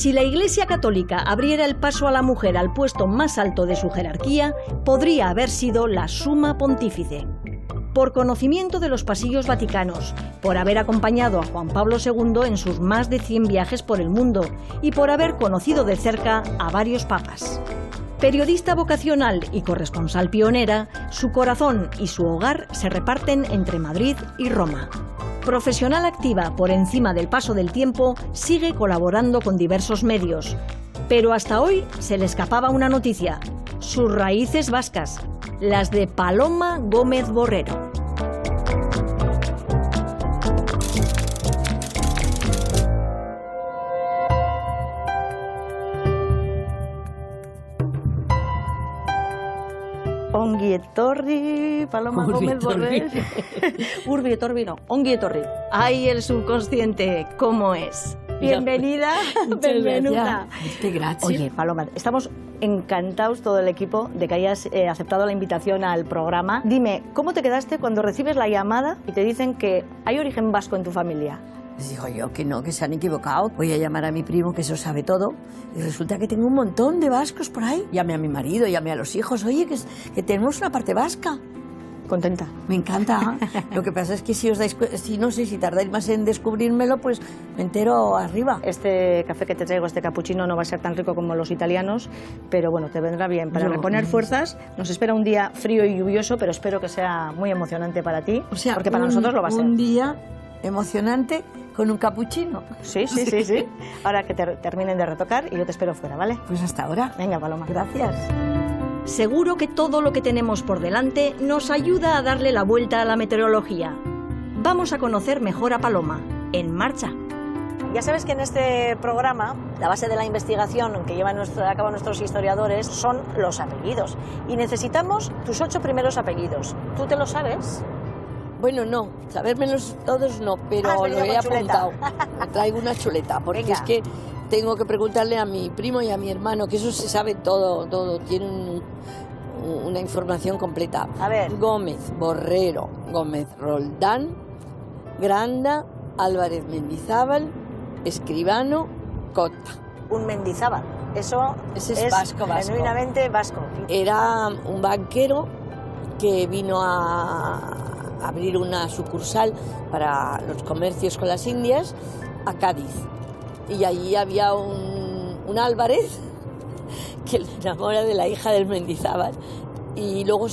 Si la Iglesia Católica abriera el paso a la mujer al puesto más alto de su jerarquía, podría haber sido la Suma Pontífice. Por conocimiento de los pasillos vaticanos, por haber acompañado a Juan Pablo II en sus más de 100 viajes por el mundo y por haber conocido de cerca a varios papas. Periodista vocacional y corresponsal pionera, su corazón y su hogar se reparten entre Madrid y Roma. Profesional activa por encima del paso del tiempo, sigue colaborando con diversos medios. Pero hasta hoy se le escapaba una noticia: sus raíces vascas, las de Paloma Gómez Borrero. Ongi etorri, Paloma Gómez Borrero. Urbi etorri no, ongi etorri. Ay, el subconsciente, ¿cómo es? Bienvenida, bienvenida. Gracias. Oye, Paloma, estamos encantados todo el equipo de que hayas aceptado la invitación al programa. Dime, ¿cómo te quedaste cuando recibes la llamada y te dicen que hay origen vasco en tu familia? Les digo yo que no, que se han equivocado. Voy a llamar a mi primo, que eso sabe todo. Y resulta que tengo un montón de vascos por ahí. Llamé a mi marido, llamé a los hijos. Oye, que tenemos una parte vasca. Contenta. Me encanta. Lo que pasa es que si no sé, si tardáis más en descubrírmelo, pues me entero arriba. Este café que te traigo, este cappuccino, no va a ser tan rico como los italianos, pero bueno, te vendrá bien para reponer fuerzas. Nos espera un día frío y lluvioso, pero espero que sea muy emocionante para ti, O sea, porque para nosotros lo va a ser. Un día emocionante con un cappuccino. Sí. Ahora que terminen de retocar y yo te espero fuera, ¿vale? Pues hasta ahora. Venga, Paloma. Gracias. Seguro que todo lo que tenemos por delante nos ayuda a darle la vuelta a la meteorología. Vamos a conocer mejor a Paloma. En marcha. Ya sabes que en este programa, la base de la investigación que llevan a cabo nuestros historiadores son los apellidos. Y necesitamos tus 8 primeros apellidos. ¿Tú te los sabes? Bueno, no, sabérmelos todos no, pero Has lo venido he con chuleta. apuntado. Me traigo una chuleta, porque Venga. es que tengo que preguntarle a mi primo y a mi hermano, que eso se sabe todo, tienen una información completa. A ver. Gómez, Borrero, Gómez Roldán, Granda, Álvarez Mendizábal, Escribano, Cota. Un Mendizábal. Eso Ese es vasco. genuinamente vasco. Era un banquero que vino a abrir una sucursal para los comercios con las Indias a Cádiz. Y allí había un Álvarez que le enamora de la hija del Mendizábal. Y luego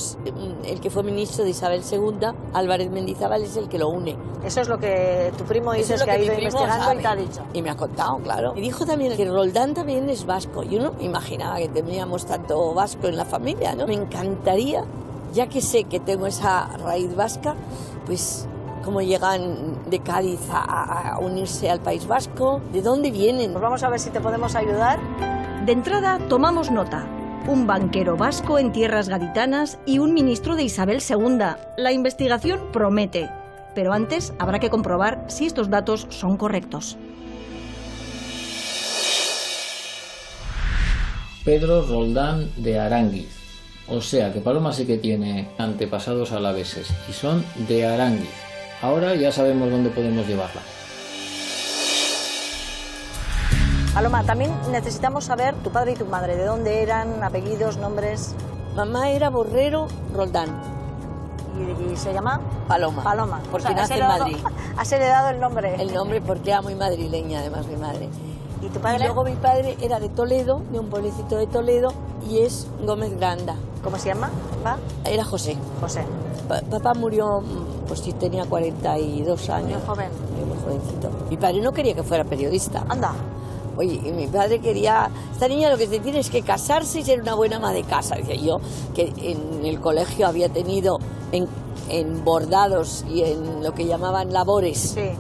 el que fue ministro de Isabel II, Álvarez Mendizábal, es el que lo une. Eso es lo que tu primo dices que ha ido investigando y te ha dicho. Y me ha contado, claro. Y dijo también que Roldán también es vasco. Yo no me imaginaba que teníamos tanto vasco en la familia, ¿no? Me encantaría, ya que sé que tengo esa raíz vasca, pues cómo llegan de Cádiz a unirse al País Vasco, de dónde vienen. Pues vamos a ver si te podemos ayudar. De entrada, tomamos nota. Un banquero vasco en tierras gaditanas y un ministro de Isabel II. La investigación promete, pero antes habrá que comprobar si estos datos son correctos. Pedro Roldán de Aránguiz. O sea que Paloma sí que tiene antepasados alaveses y son de Aránguiz. Ahora ya sabemos dónde podemos llevarla. Paloma, también necesitamos saber tu padre y tu madre, de dónde eran, apellidos, nombres. Mamá era Borrero Roldán. ¿Y se llama? Paloma. Paloma. Porque O sea, nace en Madrid. Has heredado el nombre. El nombre porque era muy madrileña, además, mi madre. ¿Y tu Y padre? luego mi padre era de Toledo, de un pueblecito de Toledo, y es Gómez Granda. ¿Cómo se llama? ¿Va? Era José. José. Papá murió, pues sí, tenía 42 años. Muy joven. Muy jovencito. Mi padre no quería que fuera periodista. Anda. Oye, y mi padre quería... Esta niña lo que se tiene es que casarse y ser una buena ama de casa. Decía yo, que en el colegio había tenido en bordados y en lo que llamaban labores, Sí.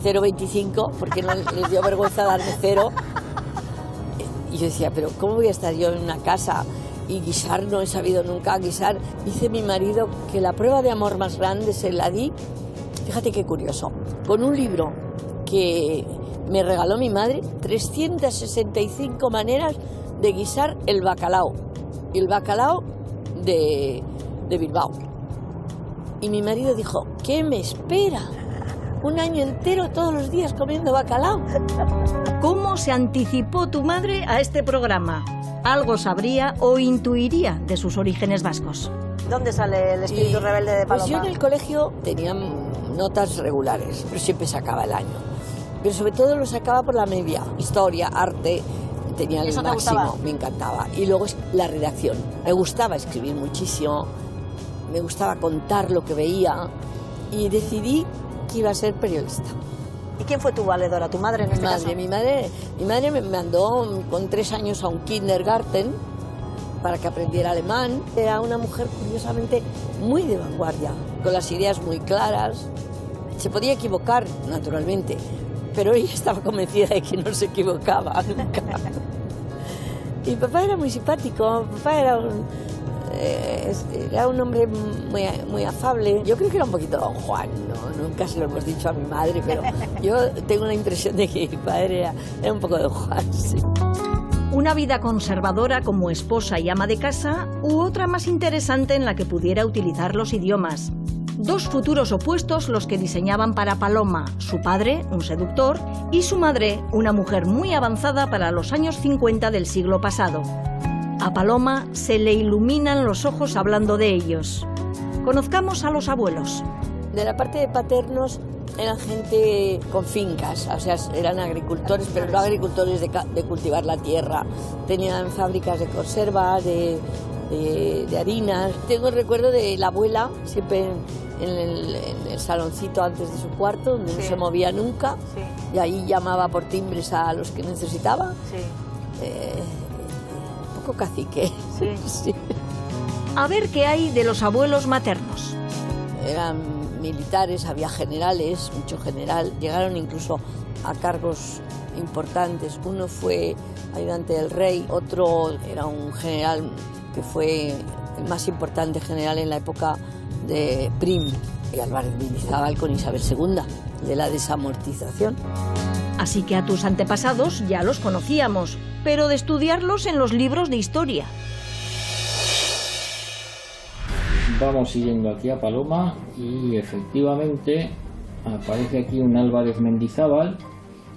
0,25, porque no les dio vergüenza darme 0. Y yo decía, pero ¿cómo voy a estar yo en una casa y guisar? No he sabido nunca guisar. Dice mi marido que la prueba de amor más grande se la di, fíjate qué curioso, con un libro que me regaló mi madre, 365 maneras de guisar el bacalao. Y el bacalao de Bilbao. Y mi marido dijo, ¿qué me espera? un año entero todos los días comiendo bacalao. ¿Cómo se anticipó tu madre a este programa? Algo sabría o intuiría de sus orígenes vascos. ¿Dónde sale el espíritu rebelde de Paloma? Pues yo en el colegio tenía notas regulares, pero siempre sacaba el año. Pero sobre todo lo sacaba por la media. Historia, arte, tenía el máximo, gustaba? Me encantaba. Y luego la redacción. Me gustaba escribir muchísimo, me gustaba contar lo que veía y decidí que iba a ser periodista. ¿Y quién fue tu valedora? ¿Tu madre en este caso? Mi madre me mandó con 3 años a un kindergarten para que aprendiera alemán. Era una mujer curiosamente muy de vanguardia, con las ideas muy claras. Se podía equivocar, naturalmente, pero ella estaba convencida de que no se equivocaba nunca. Y papá era muy simpático, papá era un hombre muy afable. Yo creo que era un poquito Don Juan, ¿no? Nunca se lo hemos dicho a mi madre, pero yo tengo la impresión de que mi padre era un poco Don Juan, sí. Una vida conservadora como esposa y ama de casa, u otra más interesante en la que pudiera utilizar los idiomas. Dos futuros opuestos los que diseñaban para Paloma, su padre, un seductor, y su madre, una mujer muy avanzada para los años 50 del siglo pasado. A Paloma se le iluminan los ojos hablando de ellos. Conozcamos a los abuelos. De la parte de paternos eran gente con fincas, o sea, eran agricultores, pero no agricultores de cultivar la tierra. Tenían fábricas de conserva, de harinas. Tengo el recuerdo de la abuela, siempre en el saloncito antes de su cuarto, donde no se movía nunca, y ahí llamaba por timbres a los que necesitaba. Un poco cacique. Sí. A ver qué hay de los abuelos maternos. Eran militares, había generales, mucho general, llegaron incluso a cargos importantes. Uno fue ayudante del rey, otro era un general que fue el más importante general en la época de Prim y Álvarez Mendizábal con Isabel II, de la desamortización. Así que a tus antepasados ya los conocíamos, pero de estudiarlos en los libros de historia. Vamos siguiendo aquí a Paloma y efectivamente aparece aquí un Álvarez Mendizábal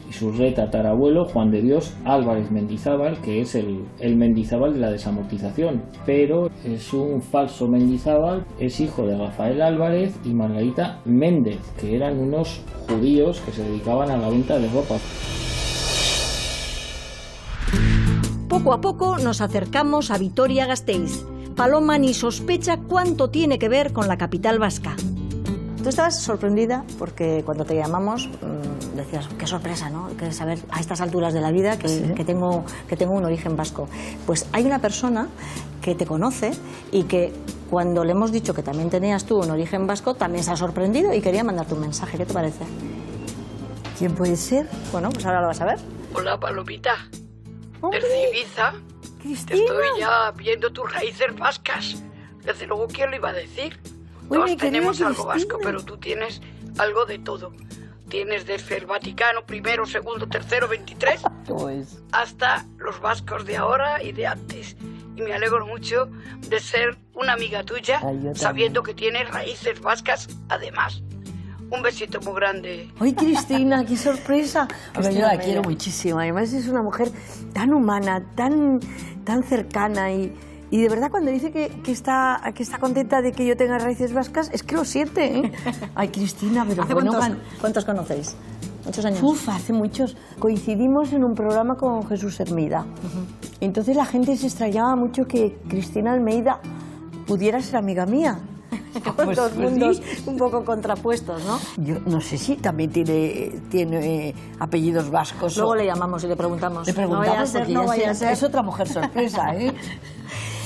y su tatarabuelo Juan de Dios Álvarez Mendizábal, que es el Mendizábal de la desamortización, pero es un falso Mendizábal, es hijo de Rafael Álvarez y Margarita Méndez, que eran unos judíos que se dedicaban a la venta de ropa. Poco a poco nos acercamos a Vitoria-Gasteiz. Paloma ni sospecha cuánto tiene que ver con la capital vasca. Tú estabas sorprendida porque cuando te llamamos decías, qué sorpresa, ¿no? Que saber a estas alturas de la vida que tengo un origen vasco. Pues hay una persona que te conoce y que cuando le hemos dicho que también tenías tú un origen vasco, también se ha sorprendido y quería mandarte un mensaje. ¿Qué te parece? ¿Quién puede ser? Bueno, pues ahora lo vas a ver. Hola, Palomita. ¡Hombre! Desde Ibiza. ¡Cristina! Te estoy ya viendo tus raíces vascas. Desde luego, ¿quién lo iba a decir? Uy, Todos mi querida tenemos algo Cristina. vasco, pero tú tienes algo de todo. Tienes desde el Vaticano primero, segundo, tercero, 23, ¿Cómo es? hasta los vascos de ahora y de antes. Y me alegro mucho de ser una amiga tuya, Ay, yo también. sabiendo que tienes raíces vascas además. Un besito muy grande. ¡Ay, Cristina, qué sorpresa! Hombre, yo la Cristina quiero Mella. muchísimo. Además es una mujer tan humana, tan cercana y de verdad cuando dice que está contenta de que yo tenga raíces vascas, es que lo siente, ¿eh? Ay, Cristina, pero ¿Hace bueno... cuántos conocéis? ¿Muchos años? Hace muchos. Coincidimos en un programa con Jesús Hermida. Entonces la gente se extrañaba mucho que Cristina Almeida pudiera ser amiga mía. Dos mundos un poco contrapuestos, ¿no? Yo no sé si también tiene apellidos vascos. Luego le llamamos y le preguntamos. Le preguntamos no vaya a ser, porque no ya vaya a ser. es otra mujer sorpresa, ¿eh?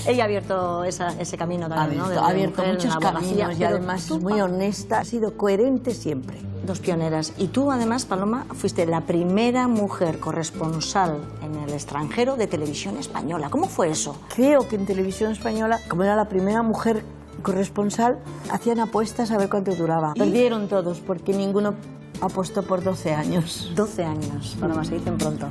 Ella ha abierto ese camino también, Ha abierto mujer en muchos la abogacía, caminos y pero además tú, es muy honesta, ha sido coherente siempre. Dos pioneras. Y tú, además, Paloma, fuiste la primera mujer corresponsal en el extranjero de televisión española. ¿Cómo fue eso? Creo que en televisión española, como era la primera mujer corresponsal, hacían apuestas a ver cuánto duraba. Perdieron todos porque ninguno apostó por 12 años. 12 años, Paloma, se dicen pronto.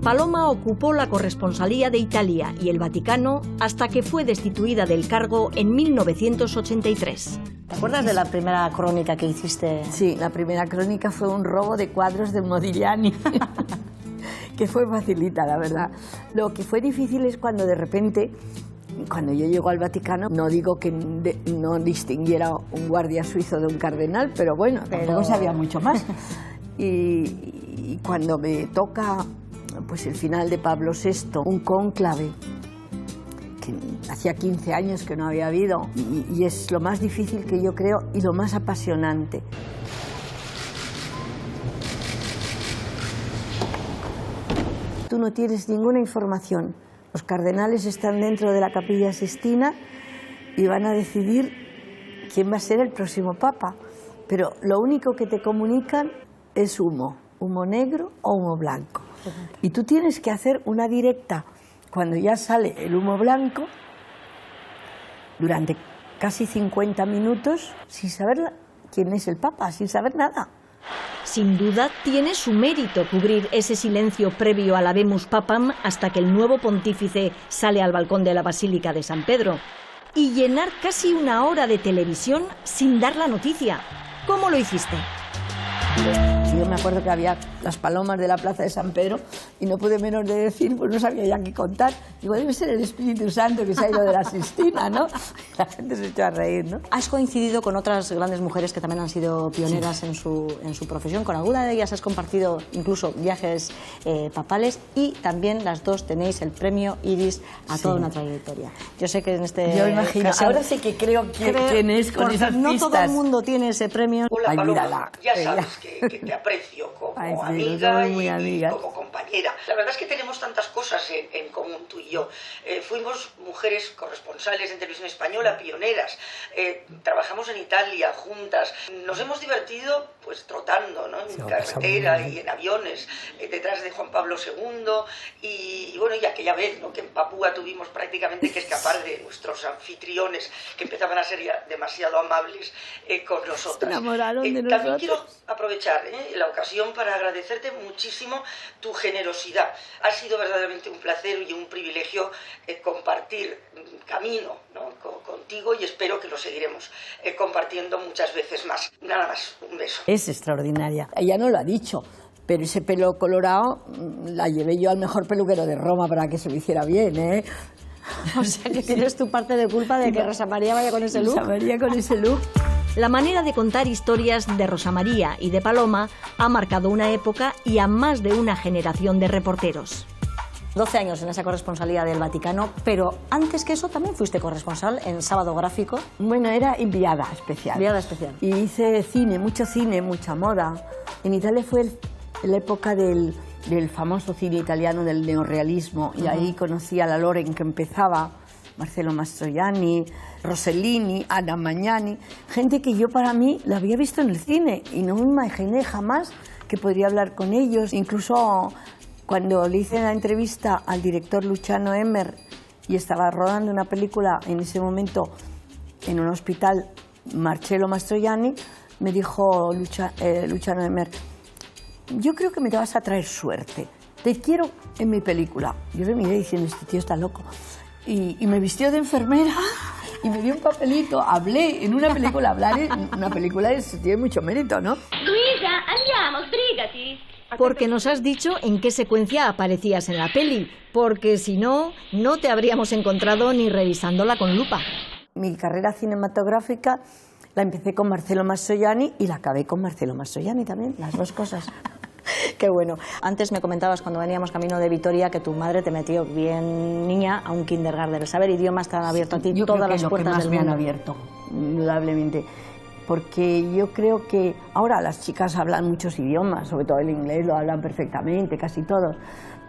Paloma ocupó la corresponsalía de Italia y el Vaticano hasta que fue destituida del cargo en 1983. ¿Te acuerdas de la primera crónica que hiciste? Sí, la primera crónica fue un robo de cuadros de Modigliani, que fue facilita, la verdad. Lo que fue difícil es cuando de repente, cuando yo llego al Vaticano, no digo que no distinguiera un guardia suizo de un cardenal, pero bueno, tampoco sabía mucho más. Y cuando me toca pues el final de Pablo VI, un cónclave, que hacía 15 años que no había habido, y es lo más difícil que yo creo y lo más apasionante. Tú no tienes ninguna información. Los cardenales están dentro de la Capilla Sixtina y van a decidir quién va a ser el próximo papa. Pero lo único que te comunican es humo negro o humo blanco. Y tú tienes que hacer una directa cuando ya sale el humo blanco durante casi 50 minutos sin saber quién es el papa, sin saber nada. Sin duda tiene su mérito cubrir ese silencio previo al Habemus Papam hasta que el nuevo pontífice sale al balcón de la Basílica de San Pedro y llenar casi una hora de televisión sin dar la noticia. ¿Cómo lo hiciste? Yo me acuerdo que había las palomas de la plaza de San Pedro y no pude menos de decir, pues no sabía ya qué contar. Digo, debe ser el Espíritu Santo que se ha ido de la Sixtina, ¿no? La gente se echó a reír, ¿no? Has coincidido con otras grandes mujeres que también han sido pioneras en su profesión. Con alguna de ellas has compartido incluso viajes papales y también las dos tenéis el premio Iris a toda una trayectoria. Yo sé que en este Yo imagino, ahora sí que creo quién es con esas no pistas. todo el mundo tiene ese premio. Hola, Ay, Paloma, mírala. ya sabes que te aprecio como Ay, sí, amiga somos muy amigas. y como compañera. La verdad es que tenemos tantas cosas en común tú y yo. Fuimos mujeres corresponsales en Televisión Española, pioneras. Trabajamos en Italia juntas. Nos hemos divertido pues trotando, ¿no? En carretera y en aviones, detrás de Juan Pablo II. Y bueno, y aquella vez, ¿no?, que en Papúa tuvimos prácticamente que escapar de nuestros anfitriones, que empezaban a ser ya demasiado amables con nosotras. Se enamoraron de También nosotros. quiero aprovechar la ocasión para agradecerte muchísimo tu generosidad. Ha sido verdaderamente un placer y un privilegio compartir camino, ¿no?, contigo, y espero que lo seguiremos compartiendo muchas veces más. Nada más, un beso. Es extraordinaria. Ella no lo ha dicho, pero ese pelo colorado la llevé yo al mejor peluquero de Roma para que se lo hiciera bien, ¿eh? O sea, que tienes tu parte de culpa de que Rosa María vaya con ese look. Rosa María con ese look. La manera de contar historias de Rosa María y de Paloma ha marcado una época y a más de una generación de reporteros. 12 años en esa corresponsalía del Vaticano, pero antes que eso también fuiste corresponsal en Sábado Gráfico. Bueno, era enviada especial. Enviada especial. Y hice cine, mucha moda. En Italia fue la época del famoso cine italiano del neorrealismo, y ahí conocí a la Loren que empezaba, Marcello Mastroianni, Rossellini, Anna Magnani, gente que yo para mí la había visto en el cine y no me imaginé jamás que podría hablar con ellos. Incluso cuando le hice la entrevista al director Luciano Emmer y estaba rodando una película en ese momento en un hospital, Marcello Mastroianni, me dijo Luciano Emmer: yo creo que me vas a traer suerte, te quiero en mi película. Yo le miré diciendo, este tío está loco. Y me vistió de enfermera y me dio un papelito. Hablé en una película. Hablar en una película tiene mucho mérito, ¿no? Luisa, andiamo, sbrigati. Porque nos has dicho en qué secuencia aparecías en la peli, porque si no, no te habríamos encontrado ni revisándola con lupa. Mi carrera cinematográfica la empecé con Marcello Mastroianni y la acabé con Marcello Mastroianni también, las dos cosas. Qué bueno. Antes me comentabas cuando veníamos camino de Vitoria que tu madre te metió bien niña a un kindergarten. El saber idiomas te han abierto a ti Yo todas creo que las puertas lo que más del me mundo. han abierto, indudablemente. Porque yo creo que ahora las chicas hablan muchos idiomas, sobre todo el inglés lo hablan perfectamente, casi todos.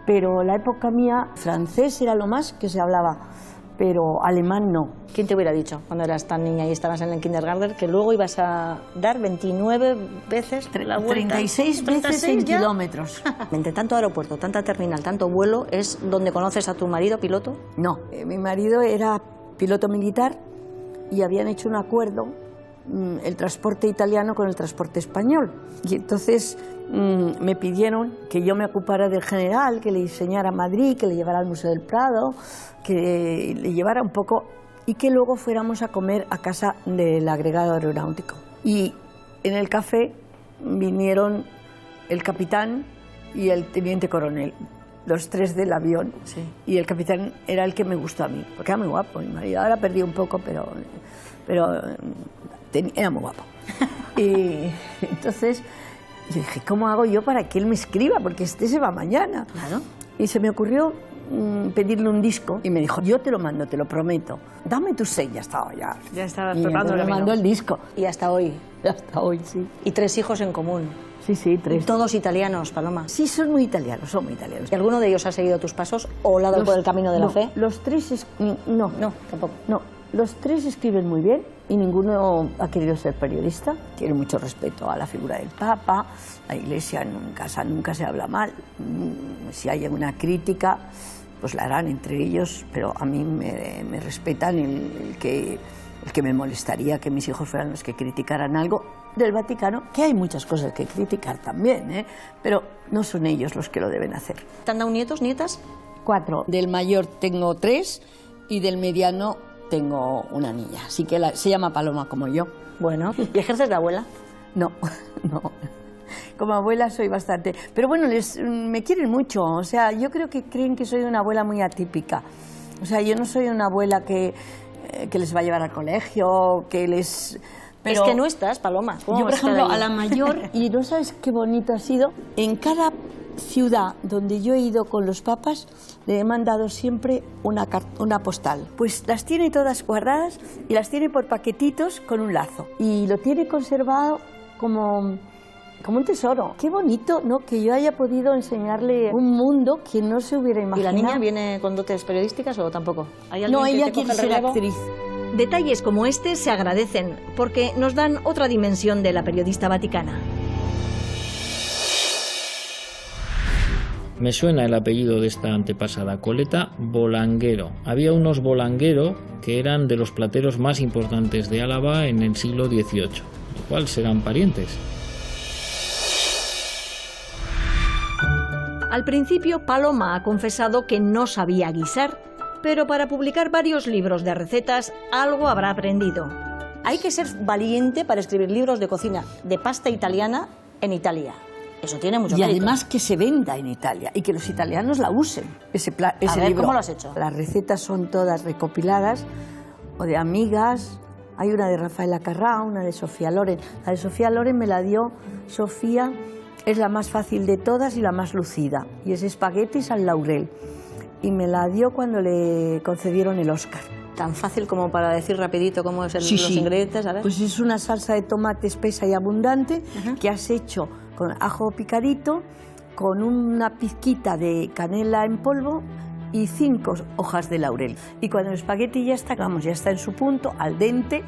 Pero la época mía, francés era lo más que se hablaba, pero alemán no. ¿Quién te hubiera dicho cuando eras tan niña y estabas en el kindergarten que luego ibas a dar 29 veces la vuelta? 36 veces en ya. kilómetros. Entre tanto aeropuerto, tanta terminal, tanto vuelo, ¿es donde conoces a tu marido, piloto? No, mi marido era piloto militar y habían hecho un acuerdo, el transporte italiano con el transporte español. Y entonces me pidieron que yo me ocupara del general, que le enseñara a Madrid, que le llevara al Museo del Prado, que le llevara un poco y que luego fuéramos a comer a casa del agregado aeronáutico. Y en el café vinieron el capitán y el teniente coronel, los tres del avión. Sí. Y el capitán era el que me gustó a mí, porque era muy guapo. Mi marido ahora perdió un poco, pero era muy guapo. Y entonces yo dije, ¿cómo hago yo para que él me escriba? Porque este se va mañana. Claro. Y se me ocurrió pedirle un disco y me dijo, yo te lo mando, te lo prometo. Dame tu sello. Ya estabas y preparando el me camino. mandó el disco. Y hasta hoy. Hasta hoy, sí. Y 3 hijos en común. Sí, 3. Todos italianos, Paloma. Sí, son muy italianos, son muy italianos. ¿Y alguno de ellos ha seguido tus pasos o la ha dado por el camino de la fe? Los 3, no, tampoco. No, los 3 escriben muy bien y ninguno ha querido ser periodista. Tiene mucho respeto a la figura del Papa. La Iglesia en casa nunca se habla mal. Si hay alguna crítica, pues la harán entre ellos, pero a mí me respetan el que me molestaría que mis hijos fueran los que criticaran algo del Vaticano, que hay muchas cosas que criticar también, pero no son ellos los que lo deben hacer. ¿Te han dado nietos, nietas? 4. Del mayor tengo 3 y del mediano tengo una niña, así que se llama Paloma como yo. Bueno, ¿y ejerces de abuela? No. Como abuela soy bastante... Pero bueno, me quieren mucho, o sea, yo creo que creen que soy una abuela muy atípica. O sea, yo no soy una abuela que les va a llevar al colegio, que les... Pero es que no estás, Paloma. Yo, por ejemplo, a la mayor, y no sabes qué bonito ha sido, en cada ciudad donde yo he ido con los papas, le he mandado siempre una postal. Pues las tiene todas guardadas y las tiene por paquetitos con un lazo. Y lo tiene conservado como un tesoro. Qué bonito, ¿no? Que yo haya podido enseñarle un mundo que no se hubiera imaginado. ¿Y la niña viene con dotes periodísticas o tampoco? No, ella quiere ser actriz. Detalles como este se agradecen porque nos dan otra dimensión de la periodista vaticana. Me suena el apellido de esta antepasada, Coleta Bolanguero. Había unos Bolanguero que eran de los plateros más importantes de Álava en el siglo XVIII. ¿Cuál serán parientes? Al principio, Paloma ha confesado que no sabía guisar, pero para publicar varios libros de recetas algo habrá aprendido. Hay que ser valiente para escribir libros de cocina de pasta italiana en Italia. Eso tiene mucho mérito. Y además que se venda en Italia y que los italianos la usen, ese libro. ¿Cómo lo has hecho? Las recetas son todas recopiladas o de amigas. Hay una de Rafaela Carrà, una de Sofía Loren. La de Sofía Loren me la dio Sofía, es la más fácil de todas y la más lucida. Y es espaguetis al laurel. Y me la dio cuando le concedieron el Oscar. Tan fácil como para decir rapidito cómo es los ingredientes, ¿sabes? Pues es una salsa de tomate espesa y abundante que has hecho con ajo picadito, con una pizquita de canela en polvo y 5 hojas de laurel. Y cuando el espagueti ya está, ya está en su punto, al dente,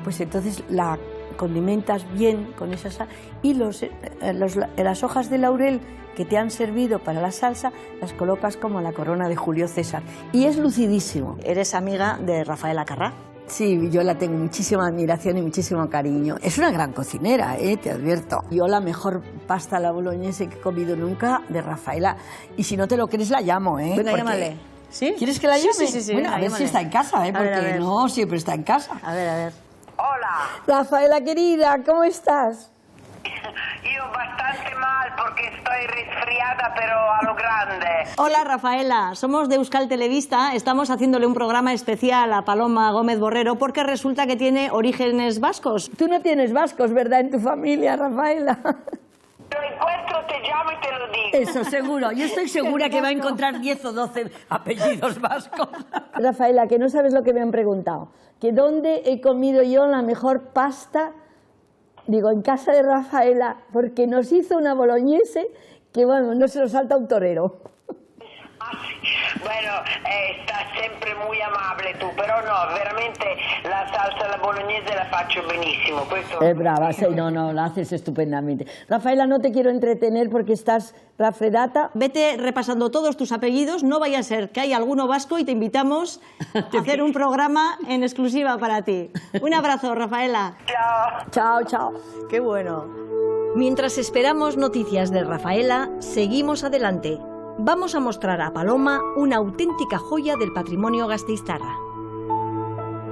pues entonces la condimentas bien con esa salsa y las hojas de laurel que te han servido para la salsa las colocas como la corona de Julio César. Y es lucidísimo. ¿Eres amiga de Rafaela Carrà? Sí, yo la tengo muchísima admiración y muchísimo cariño. Es una gran cocinera, te advierto. Yo la mejor pasta a la boloñesa que he comido nunca de Rafaela. Y si no te lo crees, la llamo, Bueno, llámale. ¿Sí? ¿Quieres que la llame? Sí. Bueno, a ver si está en casa, porque no siempre está en casa. A ver. Hola. Rafaela, querida, ¿cómo estás? Yo bastante mal porque estoy resfriada, pero a lo grande. Hola, Rafaela. Somos de Euskal Televista. Estamos haciéndole un programa especial a Paloma Gómez Borrero porque resulta que tiene orígenes vascos. Tú no tienes vascos, ¿verdad, en tu familia, Rafaela? Lo encuentro, te llamo y te lo digo. Eso, seguro. Yo estoy segura que va a encontrar 10 o 12 apellidos vascos. Rafaela, que no sabes lo que me han preguntado. Que dónde he comido yo la mejor pasta. Digo, en casa de Rafaela, porque nos hizo una boloñese que, bueno, no se lo salta un torero. Bueno, estás sempre muy amable tú, pero no, veramente la salsa alla bolognese la faccio benissimo. Questo... Es brava, sí, no, la haces estupendamente. Rafaela, no te quiero entretener porque estás raffreddata. Vete repasando todos tus apellidos, no vaya a ser que hay alguno vasco y te invitamos a hacer un programa en exclusiva para ti. Un abrazo, Rafaela. Chao. Chao. Qué bueno. Mientras esperamos noticias de Rafaela, seguimos adelante. Vamos a mostrar a Paloma una auténtica joya del patrimonio gasteiztarra.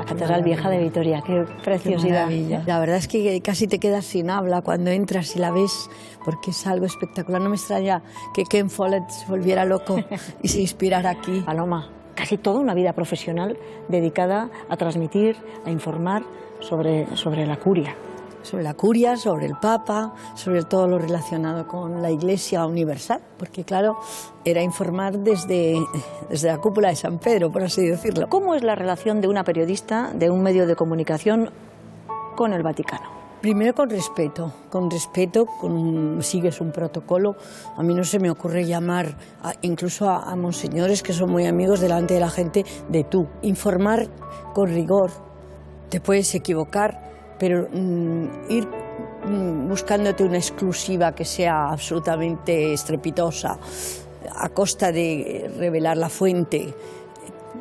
La Catedral Vieja de Vitoria, qué preciosidad. La verdad es que casi te quedas sin habla cuando entras y la ves, porque es algo espectacular. No me extraña que Ken Follett se volviera loco y se inspirara aquí. Paloma, casi toda una vida profesional dedicada a transmitir, a informar sobre la curia. Sobre la curia, sobre el Papa, sobre todo lo relacionado con la Iglesia universal, porque claro, era informar desde la cúpula de San Pedro, por así decirlo. ¿Cómo es la relación de una periodista de un medio de comunicación con el Vaticano? Primero con respeto, sigues un protocolo. A mí no se me ocurre llamar incluso a monseñores que son muy amigos delante de la gente de tú. Informar con rigor, te puedes equivocar, pero ir buscándote una exclusiva que sea absolutamente estrepitosa a costa de revelar la fuente.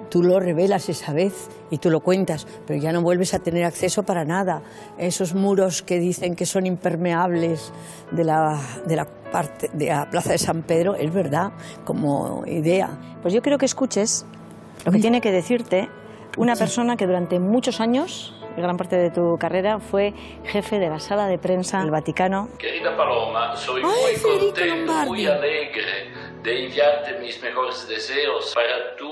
Tú lo revelas esa vez y tú lo cuentas, pero ya no vuelves a tener acceso para nada. Esos muros que dicen que son impermeables de la Plaza de San Pedro, es verdad, como idea. Pues yo quiero que escuches lo que tiene que decirte una persona que durante muchos años, gran parte de tu carrera, fue jefe de la sala de prensa del Vaticano. Querida Paloma, soy muy contento, muy alegre de enviarte mis mejores deseos para tu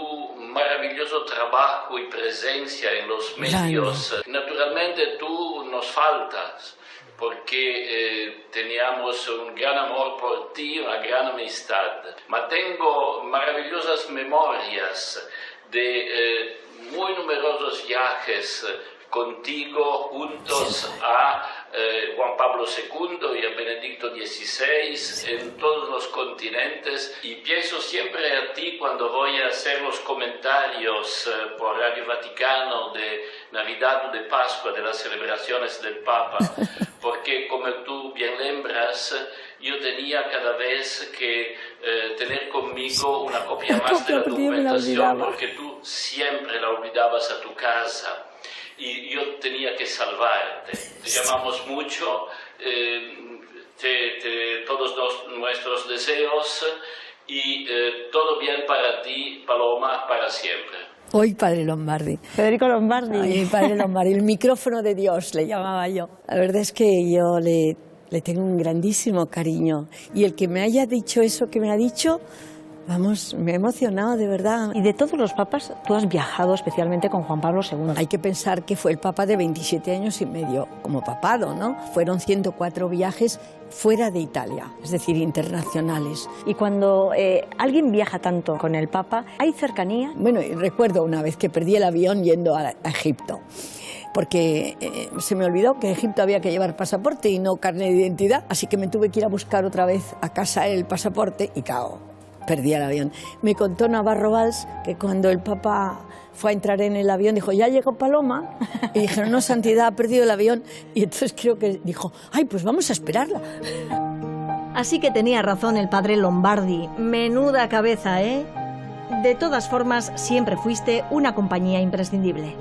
maravilloso trabajo y presencia en los medios. Naturalmente tú nos faltas porque teníamos un gran amor por ti, una gran amistad. Ma tengo maravillosas memorias de muy numerosos viajes contigo juntos a Juan Pablo II y a Benedicto XVI en todos los continentes, y pienso siempre a ti cuando voy a hacer los comentarios por Radio Vaticano de Navidad o de Pascua, de las celebraciones del Papa, porque como tú bien lembras, yo tenía cada vez que tener conmigo una copia más de la documentación, porque tú siempre la olvidabas a tu casa. Y yo tenía que salvarte. Te llamamos mucho, todos nuestros deseos y todo bien para ti, Paloma, para siempre. Hoy Padre Lombardi. Federico Lombardi. Ay, Padre Lombardi, el micrófono de Dios le llamaba yo. La verdad es que yo le tengo un grandísimo cariño, y el que me haya dicho eso que me ha dicho, vamos, me ha emocionado, de verdad. Y de todos los papas, tú has viajado especialmente con Juan Pablo II. Hay que pensar que fue el papa de 27 años y medio como papado, ¿no? Fueron 104 viajes fuera de Italia, es decir, internacionales. Y cuando alguien viaja tanto con el papa, ¿hay cercanía? Bueno, recuerdo una vez que perdí el avión yendo a Egipto, porque se me olvidó que a Egipto había que llevar pasaporte y no carnet de identidad, así que me tuve que ir a buscar otra vez a casa el pasaporte y cao, perdí el avión. Me contó Navarro Valls que cuando el Papa fue a entrar en el avión dijo, ya llegó Paloma, y dijeron, no, Santidad, ha perdido el avión, y entonces creo que dijo, ay, pues vamos a esperarla. Así que tenía razón el padre Lombardi. Menuda cabeza, ¿eh? De todas formas, siempre fuiste una compañía imprescindible.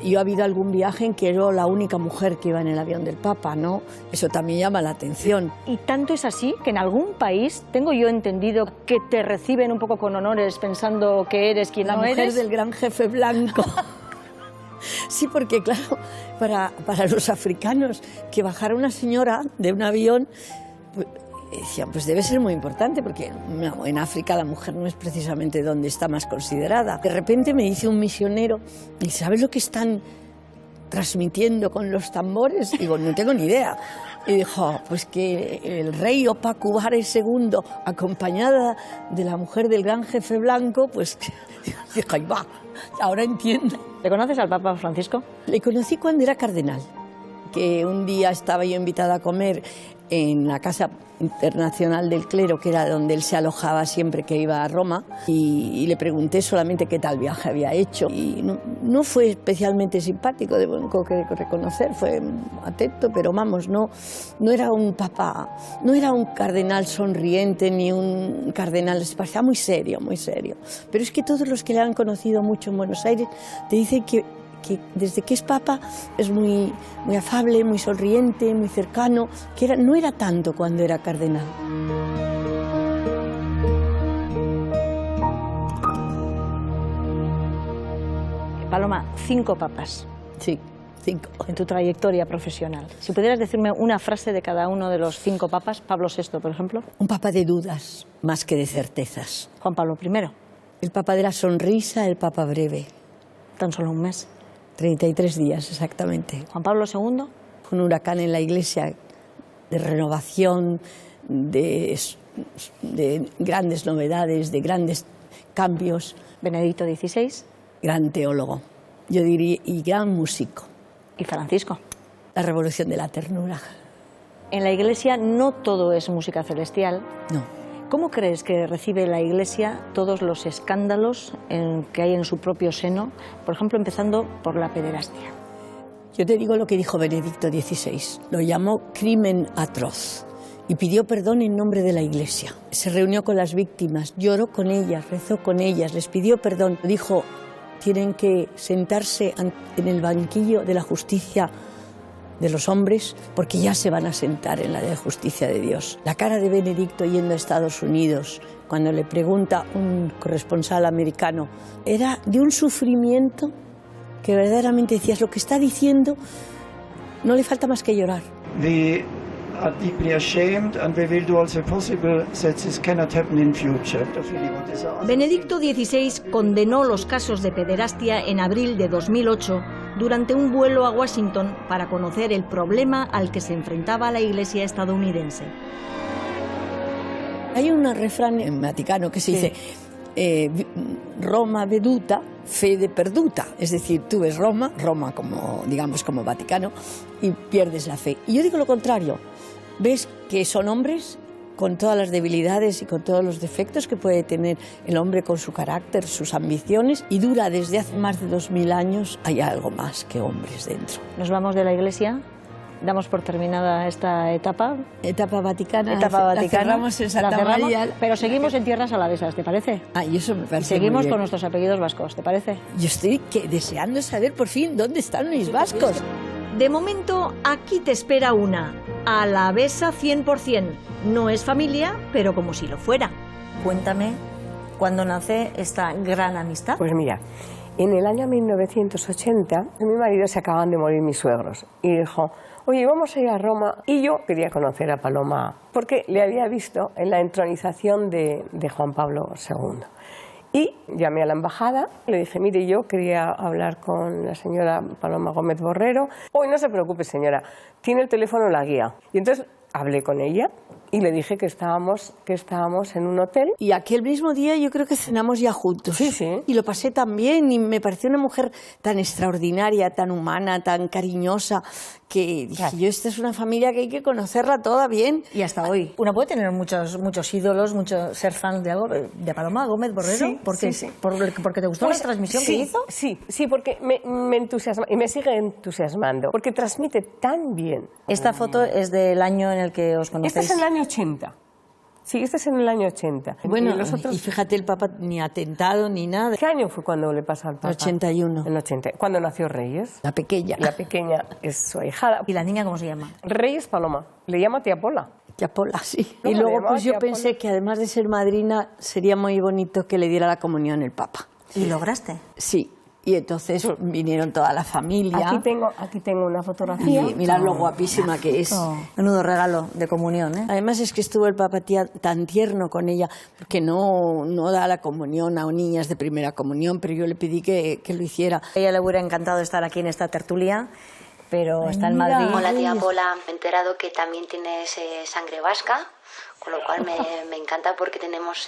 Yo ha habido algún viaje en que era la única mujer que iba en el avión del Papa, ¿no? Eso también llama la atención. Y tanto es así que en algún país, tengo yo entendido, que te reciben un poco con honores pensando que eres quien no eres. La mujer del gran jefe blanco. Sí, porque claro, para los africanos, que bajara una señora de un avión, pues, decían, pues debe ser muy importante, porque en África la mujer no es precisamente donde está más considerada. De repente me dice un misionero, ¿y sabes lo que están transmitiendo con los tambores? Digo, no tengo ni idea. Y dijo, pues que el rey Opacubar II, acompañada de la mujer del gran jefe blanco, pues dijo, ahí va, ahora entiendo. ¿Le conoces al Papa Francisco? Le conocí cuando era cardenal, que un día estaba yo invitada a comer en la Casa Internacional del Clero, que era donde él se alojaba siempre que iba a Roma, y le pregunté solamente qué tal viaje había hecho. Y no fue especialmente simpático, debo que reconocer, fue atento, pero vamos, no era un papa, no era un cardenal sonriente ni un cardenal, parecía muy serio, muy serio. Pero es que todos los que le han conocido mucho en Buenos Aires te dicen que desde que es papa es muy afable, muy sonriente, muy cercano, que no era tanto cuando era cardenal. Paloma, 5 papas. Sí, 5. En tu trayectoria profesional. Si pudieras decirme una frase de cada uno de los 5 papas, Pablo VI, por ejemplo. Un papa de dudas, más que de certezas. Juan Pablo I. El papa de la sonrisa, el papa breve. Tan solo un mes. 33 días, exactamente. Juan Pablo II. Un huracán en la Iglesia de renovación, de grandes novedades, de grandes cambios. Benedicto XVI. Gran teólogo, yo diría, y gran músico. ¿Y Francisco? La revolución de la ternura. En la Iglesia no todo es música celestial. No. ¿Cómo crees que recibe la Iglesia todos los escándalos que hay en su propio seno? Por ejemplo, empezando por la pederastia. Yo te digo lo que dijo Benedicto XVI. Lo llamó crimen atroz y pidió perdón en nombre de la Iglesia. Se reunió con las víctimas, lloró con ellas, rezó con ellas, les pidió perdón. Dijo, tienen que sentarse en el banquillo de la justicia de los hombres, porque ya se van a sentar en la de justicia de Dios. La cara de Benedicto yendo a Estados Unidos, cuando le pregunta un corresponsal americano, era de un sufrimiento que verdaderamente decías, lo que está diciendo no le falta más que llorar. We are deeply ashamed and we will do all the possible that this cannot happen in future. Benedicto XVI condenó los casos de pederastia en abril de 2008 durante un vuelo a Washington para conocer el problema al que se enfrentaba la Iglesia estadounidense. Hay un refrán en Vaticano que se dice Roma veduta, fede perduta, es decir, tú ves Roma como, digamos, como Vaticano, y pierdes la fe. Y yo digo lo contrario, ves que son hombres con todas las debilidades y con todos los defectos que puede tener el hombre, con su carácter, sus ambiciones, y dura desde hace más de 2000 años, hay algo más que hombres dentro. Nos vamos de la Iglesia, damos por terminada esta etapa. Etapa vaticana. La cerramos en Santa María. Pero seguimos en tierras alavesas, ¿te parece? Y eso me parece seguimos muy bien. Con nuestros apellidos vascos, ¿te parece? Yo estoy deseando saber por fin dónde están mis vascos. De momento, aquí te espera una alavesa 100%. No es familia, pero como si lo fuera. Cuéntame, ¿cuándo nace esta gran amistad? Pues mira, en el año 1980, mi marido se acaban de morir mis suegros y dijo, oye, vamos a ir a Roma. Y yo quería conocer a Paloma porque le había visto en la entronización de Juan Pablo II. Y llamé a la embajada, le dije, mire, yo quería hablar con la señora Paloma Gómez Borrero. Hoy no se preocupe, señora, tiene el teléfono la guía. Y entonces hablé con ella y le dije que estábamos en un hotel. Y aquel mismo día yo creo que cenamos ya juntos. Sí, sí. Y lo pasé tan bien y me pareció una mujer tan extraordinaria, tan humana, tan cariñosa, que dije, yo, esta es una familia que hay que conocerla toda bien. Y hasta hoy. Uno puede tener muchos ídolos, ser fan de algo, de Paloma Gómez Borrero. Sí, porque, sí. ¿Porque te gustó la transmisión que hizo? Sí, porque me entusiasma y me sigue entusiasmando, porque transmite tan bien. Esta foto es del año en el que os conocéis. Este es en el año 80. Sí, este es en el año 80. Bueno, y fíjate, el Papa ni atentado ni nada. ¿Qué año fue cuando le pasa al Papa? El 81. En 80. ¿Cuándo nació Reyes? La pequeña. La pequeña es su ahijada. ¿Y la niña cómo se llama? Reyes Paloma. Le llama tía Pola. Tía Pola, sí. No, y luego pues yo tía pensé Pola. que además de ser madrina sería muy bonito que le diera la comunión el Papa. ¿Y lograste? Sí. Y entonces vinieron toda la familia. Aquí tengo una fotografía. Y mirad lo guapísima que es. Menudo regalo de comunión, ¿eh? Además es que estuvo el Papa tan tierno con ella, porque no da la comunión a niñas de primera comunión, pero yo le pedí que lo hiciera. A ella le hubiera encantado estar aquí en esta tertulia, pero está en Madrid. Hola, tía Pola. Me he enterado que también tienes sangre vasca, con lo cual me encanta porque tenemos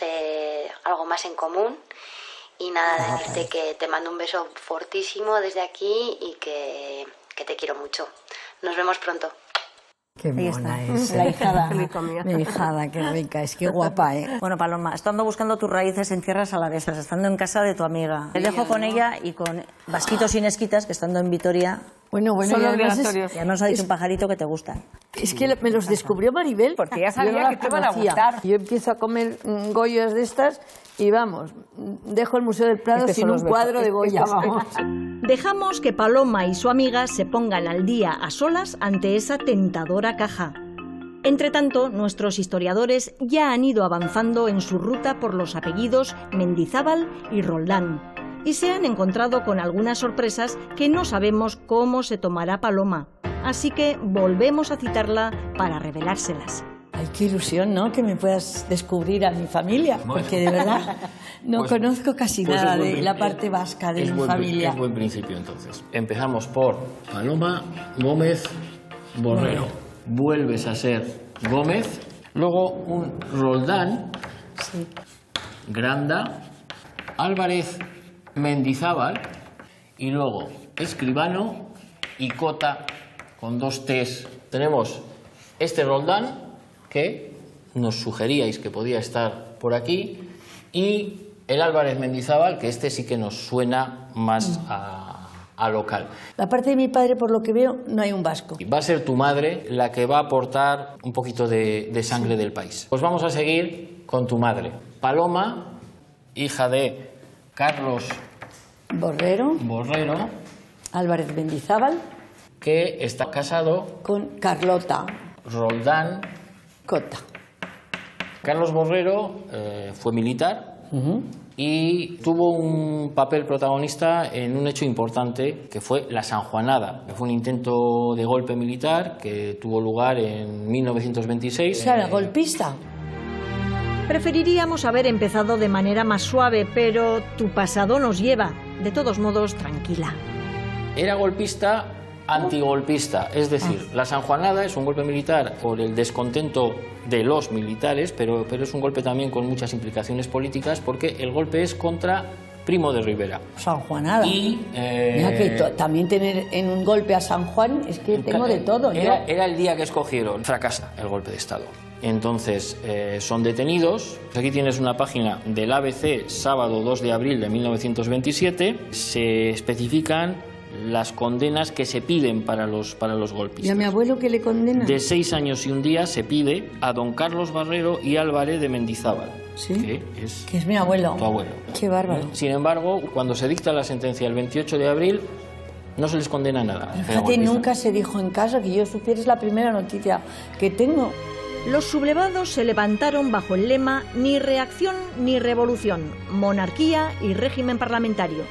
algo más en común. Y nada, decirte que te mando un beso fortísimo desde aquí y que te quiero mucho. Nos vemos pronto. Qué mona es. La hijada. Mi hijada, qué rica, es que guapa, ¿eh? Bueno, Paloma, estando buscando tus raíces en tierras alavesas, estando en casa de tu amiga, te dejo con ella y con Vasquitos y Nesquitas, que estando en Vitoria... Bueno, son obligatorios. Ya nos ha dicho un pajarito que te gustan. Es que me los descubrió Maribel. Porque ya sabía que te iban a gustar. Yo empiezo a comer Goyas de estas y vamos, dejo el Museo del Prado sin un cuadro de Goya, vamos. Dejamos que Paloma y su amiga se pongan al día a solas ante esa tentadora caja. Entretanto, nuestros historiadores ya han ido avanzando en su ruta por los apellidos Mendizábal y Roldán. Y se han encontrado con algunas sorpresas que no sabemos cómo se tomará Paloma. Así que volvemos a citarla para revelárselas. Ay, qué ilusión, ¿no? Que me puedas descubrir a mi familia, porque de verdad no conozco casi nada de la parte vasca de mi familia. Es buen principio, entonces. Empezamos por Paloma Gómez Borrero. Vuelves a ser Gómez. Luego un Roldán, Sí. Granda, Álvarez Mendizábal y luego Escribano y Cota con 2 T's. Tenemos este Roldán que nos sugeríais que podía estar por aquí y el Álvarez Mendizábal, que este sí que nos suena más a local. La parte de mi padre, por lo que veo, no hay un vasco. Va a ser tu madre la que va a aportar un poquito de sangre del país. Pues vamos a seguir con tu madre. Paloma, hija de Carlos Borrero, Álvarez Mendizábal, que está casado con Carlota Roldán Cota. Carlos Borrero fue militar y tuvo un papel protagonista en un hecho importante que fue la Sanjuanada, que fue un intento de golpe militar que tuvo lugar en 1926. O sea, era golpista. Preferiríamos haber empezado de manera más suave, pero tu pasado nos lleva. De todos modos, tranquila. Era golpista antigolpista, es decir, la Sanjuanada es un golpe militar por el descontento de los militares, pero es un golpe también con muchas implicaciones políticas porque el golpe es contra Primo de Rivera. Sanjuanada. Y mira que también tener en un golpe a San Juan es que tengo de todo. Era el día que escogieron. Fracasa el golpe de Estado. Entonces son detenidos. Aquí tienes una página del ABC, sábado 2 de abril de 1927. Se especifican las condenas que se piden para los golpistas. ¿Y a mi abuelo qué le condena? De 6 años y 1 día se pide a don Carlos Barrero y Álvarez de Mendizábal. ¿Sí? Que es mi abuelo. Tu abuelo. Qué bárbaro. Sin embargo, cuando se dicta la sentencia el 28 de abril, no se les condena nada. Fíjate, nunca se dijo en casa, que yo supiera, es la primera noticia que tengo. Los sublevados se levantaron bajo el lema ni reacción ni revolución, monarquía y régimen parlamentario.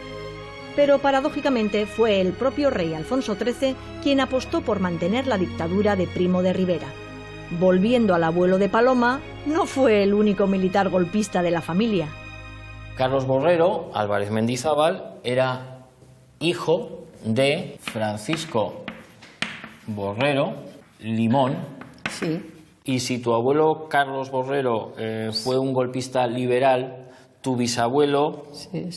Pero paradójicamente fue el propio rey Alfonso XIII quien apostó por mantener la dictadura de Primo de Rivera. Volviendo al abuelo de Paloma, no fue el único militar golpista de la familia. Carlos Borrero, Álvarez Mendizábal, era hijo de Francisco Borrero Limón. Sí. Y si tu abuelo Carlos Borrero fue un golpista liberal, tu bisabuelo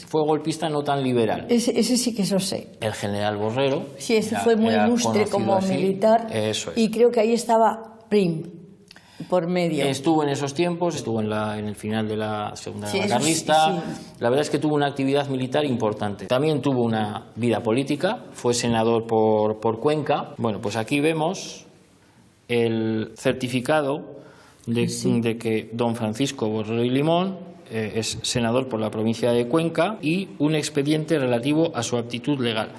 fue golpista no tan liberal. Ese sí que eso sé. El general Borrero. Sí, ese fue muy ilustre como militar. Eso es. Y creo que ahí estaba Prim por medio. Estuvo en esos tiempos, estuvo en el final de la Segunda Guerra Carlista. La verdad es que tuvo una actividad militar importante. También tuvo una vida política, fue senador por Cuenca. Bueno, pues aquí vemos el certificado de que don Francisco Borrero y Limón es senador por la provincia de Cuenca y un expediente relativo a su aptitud legal.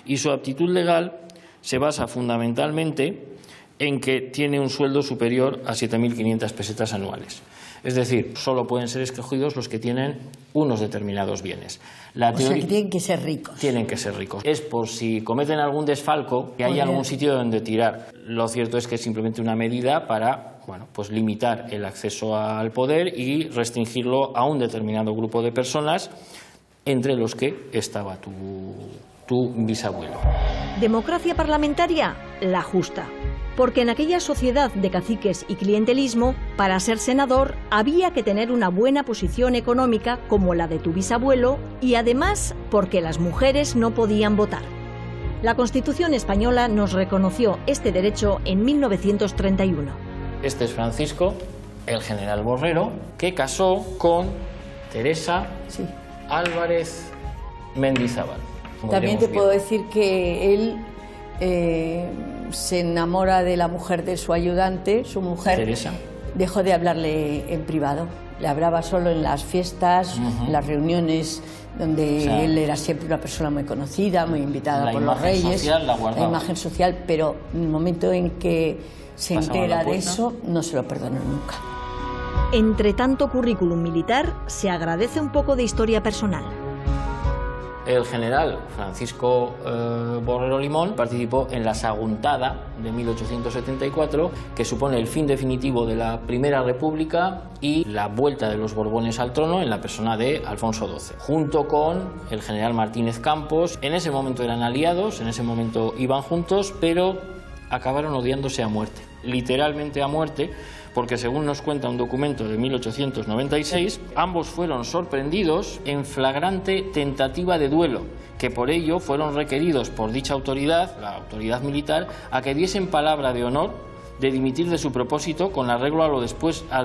Y su aptitud legal se basa fundamentalmente en que tiene un sueldo superior a 7.500 pesetas anuales. Es decir, solo pueden ser escogidos los que tienen unos determinados bienes. O sea, que tienen que ser ricos. Tienen que ser ricos. Es por si cometen algún desfalco, que haya algún sitio donde tirar. Lo cierto es que es simplemente una medida para pues limitar el acceso al poder y restringirlo a un determinado grupo de personas, entre los que estaba tu bisabuelo. Democracia parlamentaria, la justa. Porque en aquella sociedad de caciques y clientelismo, para ser senador había que tener una buena posición económica como la de tu bisabuelo y además porque las mujeres no podían votar. La Constitución española nos reconoció este derecho en 1931. Este es Francisco, el general Borrero, que casó con Teresa Álvarez Mendizábal. También te puedo decir que él se enamora de la mujer de su ayudante, su mujer. Teresa. Dejó de hablarle en privado. Le hablaba solo en las fiestas, en las reuniones donde él era siempre una persona muy conocida, muy invitada por los reyes. La imagen social, pero en el momento en que se entera de eso, no se lo perdonó nunca. Entre tanto currículum militar, se agradece un poco de historia personal. El general Francisco Borrero Limón participó en la Saguntada de 1874, que supone el fin definitivo de la Primera República y la vuelta de los Borbones al trono en la persona de Alfonso XII, junto con el general Martínez Campos. En ese momento eran aliados, en ese momento iban juntos, pero acabaron odiándose a muerte, literalmente a muerte, porque según nos cuenta un documento de 1896, ambos fueron sorprendidos en flagrante tentativa de duelo, que por ello fueron requeridos por dicha autoridad, la autoridad militar, a que diesen palabra de honor de dimitir de su propósito con arreglo a lo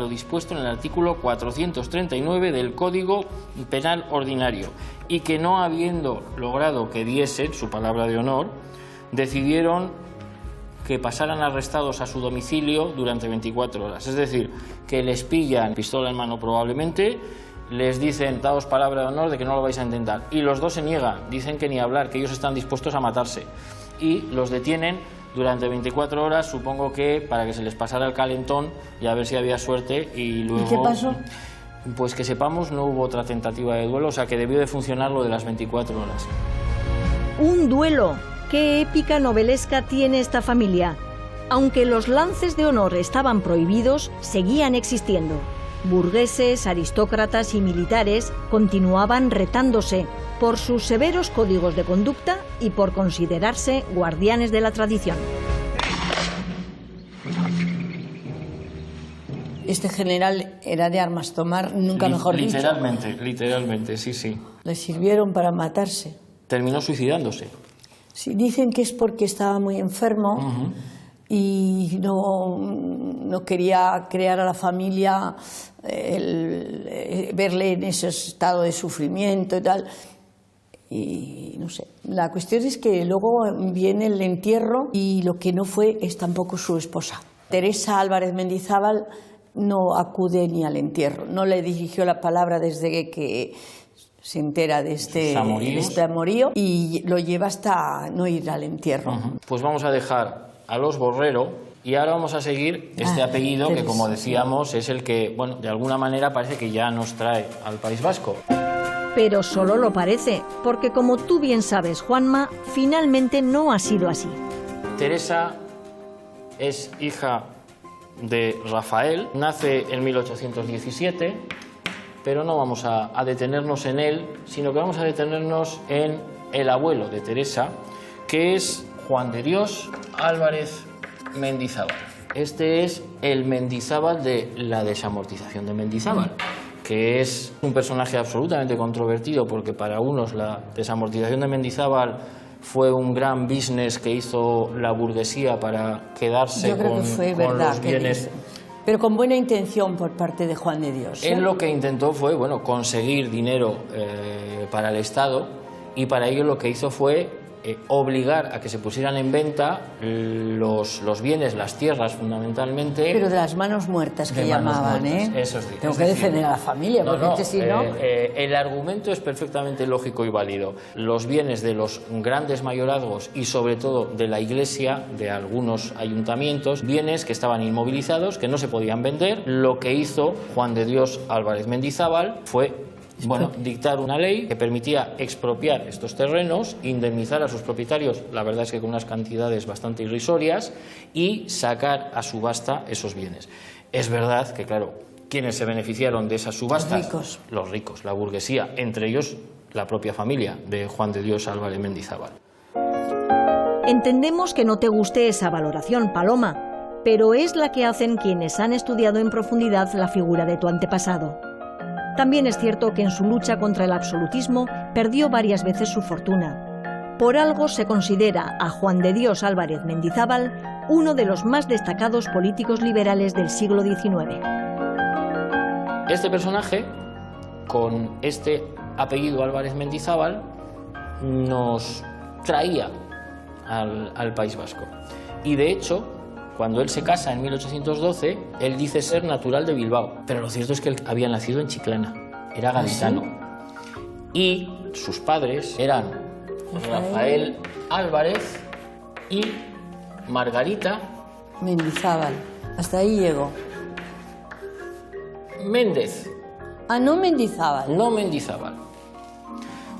dispuesto en el artículo 439 del Código Penal Ordinario, y que no habiendo logrado que diesen su palabra de honor, decidieron que pasaran arrestados a su domicilio durante 24 horas. Es decir, que les pillan pistola en mano probablemente, les dicen, daos palabra de honor de que no lo vais a intentar. Y los dos se niegan, dicen que ni hablar, que ellos están dispuestos a matarse. Y los detienen durante 24 horas, supongo que para que se les pasara el calentón y a ver si había suerte. Y luego, ¿y qué pasó? Pues que sepamos, no hubo otra tentativa de duelo, o sea que debió de funcionar lo de las 24 horas. Un duelo. ¿Qué épica novelesca tiene esta familia? Aunque los lances de honor estaban prohibidos, seguían existiendo. Burgueses, aristócratas y militares continuaban retándose por sus severos códigos de conducta y por considerarse guardianes de la tradición. Este general era de armas tomar, nunca mejor dicho. Literalmente, sí. Le sirvieron para matarse. Terminó suicidándose. Sí, dicen que es porque estaba muy enfermo y no quería crear a la familia, verle en ese estado de sufrimiento y tal. Y no sé, la cuestión es que luego viene el entierro y lo que no fue es tampoco su esposa. Teresa Álvarez Mendizábal no acude ni al entierro, no le dirigió la palabra desde que se entera de este amorío y lo lleva hasta no ir al entierro. Pues vamos a dejar a los Borrero y ahora vamos a seguir este apellido que, como decíamos, es el que, bueno, de alguna manera parece que ya nos trae al País Vasco. Pero solo lo parece, porque como tú bien sabes, Juanma, finalmente no ha sido así. Teresa es hija de Rafael, nace en 1817, pero no vamos a detenernos en él, sino que vamos a detenernos en el abuelo de Teresa, que es Juan de Dios Álvarez Mendizábal. Este es el Mendizábal de la desamortización de Mendizábal, que es un personaje absolutamente controvertido, porque para unos la desamortización de Mendizábal fue un gran business que hizo la burguesía para quedarse con los bienes. Pero con buena intención por parte de Juan de Dios. Él lo que intentó fue, conseguir dinero para el Estado, y para ello lo que hizo fue obligar a que se pusieran en venta los bienes, las tierras fundamentalmente. Pero de las manos muertas que llamaban, Eso es, tengo que defender a la familia, porque si no... El argumento es perfectamente lógico y válido. Los bienes de los grandes mayorazgos y sobre todo de la Iglesia, de algunos ayuntamientos, bienes que estaban inmovilizados, que no se podían vender. Lo que hizo Juan de Dios Álvarez Mendizábal fue dictar una ley que permitía expropiar estos terrenos, indemnizar a sus propietarios, la verdad es que con unas cantidades bastante irrisorias, y sacar a subasta esos bienes. Es verdad que, claro, ¿quiénes se beneficiaron de esas subastas? Los ricos, la burguesía, entre ellos la propia familia de Juan de Dios Álvarez Mendizábal. Entendemos que no te guste esa valoración, Paloma, pero es la que hacen quienes han estudiado en profundidad la figura de tu antepasado. También es cierto que en su lucha contra el absolutismo perdió varias veces su fortuna. Por algo se considera a Juan de Dios Álvarez Mendizábal uno de los más destacados políticos liberales del siglo XIX. Este personaje, con este apellido Álvarez Mendizábal, nos traía al País Vasco. Y de hecho, cuando él se casa en 1812, él dice ser natural de Bilbao, pero lo cierto es que él había nacido en Chiclana, era gaditano. Y sus padres eran Rafael Álvarez y Margarita Mendizábal. Hasta ahí llegó. Méndez. No Mendizábal. No Mendizábal.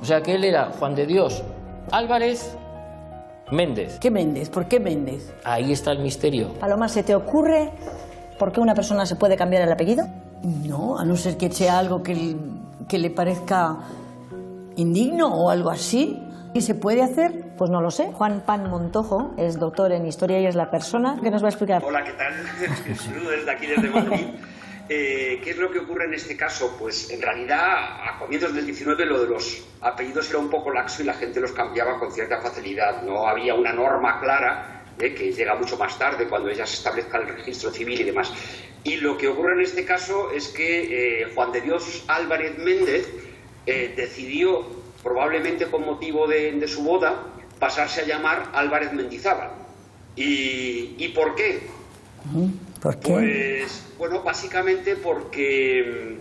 O sea que él era Juan de Dios Álvarez Méndez. ¿Qué Méndez? ¿Por qué Méndez? Ahí está el misterio. Paloma, ¿se te ocurre por qué una persona se puede cambiar el apellido? No, a no ser que sea algo que le parezca indigno o algo así. ¿Y se puede hacer? Pues no lo sé. Juan Pan Montojo es doctor en Historia y es la persona que nos va a explicar. Hola, ¿qué tal? Saludos desde aquí, desde Madrid. ¿Qué es lo que ocurre en este caso? Pues en realidad a comienzos del 19 lo de los apellidos era un poco laxo y la gente los cambiaba con cierta facilidad. No había una norma clara que llega mucho más tarde cuando ya se establezca el registro civil y demás. Y lo que ocurre en este caso es que Juan de Dios Álvarez Méndez decidió, probablemente con motivo de su boda, pasarse a llamar Álvarez Mendizábal. ¿Y por qué? ¿Por qué? Pues, bueno, básicamente porque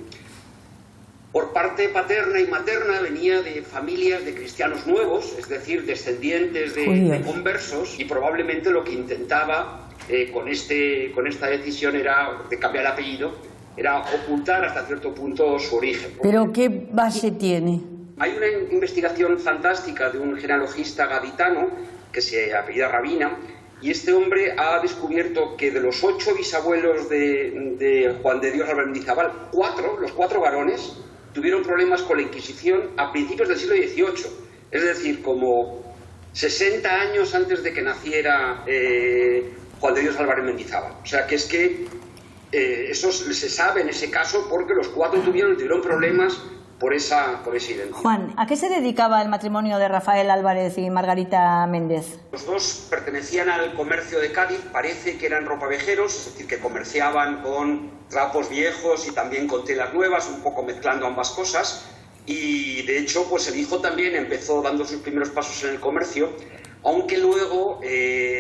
por parte paterna y materna venía de familias de cristianos nuevos, es decir, descendientes de conversos, y probablemente lo que intentaba con esta decisión de cambiar el apellido era ocultar hasta cierto punto su origen. ¿Pero qué base tiene? Hay una investigación fantástica de un genealogista gaditano que se apellida Rabina, y este hombre ha descubierto que de los 8 bisabuelos de Juan de Dios Álvarez Mendizábal, los 4 varones tuvieron problemas con la Inquisición a principios del siglo XVIII, es decir, como 60 años antes de que naciera Juan de Dios Álvarez Mendizábal. O sea que eso se sabe en ese caso porque los 4 tuvieron problemas por esa identidad. Juan, ¿a qué se dedicaba el matrimonio de Rafael Álvarez y Margarita Méndez? Los dos pertenecían al comercio de Cádiz, parece que eran ropavejeros, es decir, que comerciaban con trapos viejos y también con telas nuevas, un poco mezclando ambas cosas, y de hecho pues el hijo también empezó dando sus primeros pasos en el comercio, aunque luego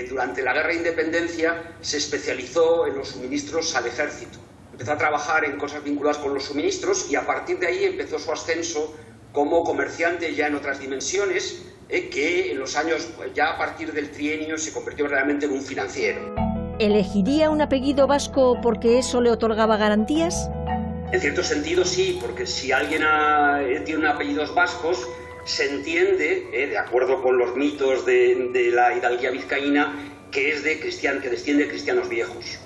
durante la Guerra de Independencia se especializó en los suministros al ejército. Empezó a trabajar en cosas vinculadas con los suministros y a partir de ahí empezó su ascenso como comerciante ya en otras dimensiones, que en los años, ya a partir del trienio, se convirtió realmente en un financiero. ¿Elegiría un apellido vasco porque eso le otorgaba garantías? En cierto sentido sí, porque si alguien tiene apellidos vascos, se entiende, de acuerdo con los mitos de la hidalguía vizcaína, que desciende de cristianos viejos.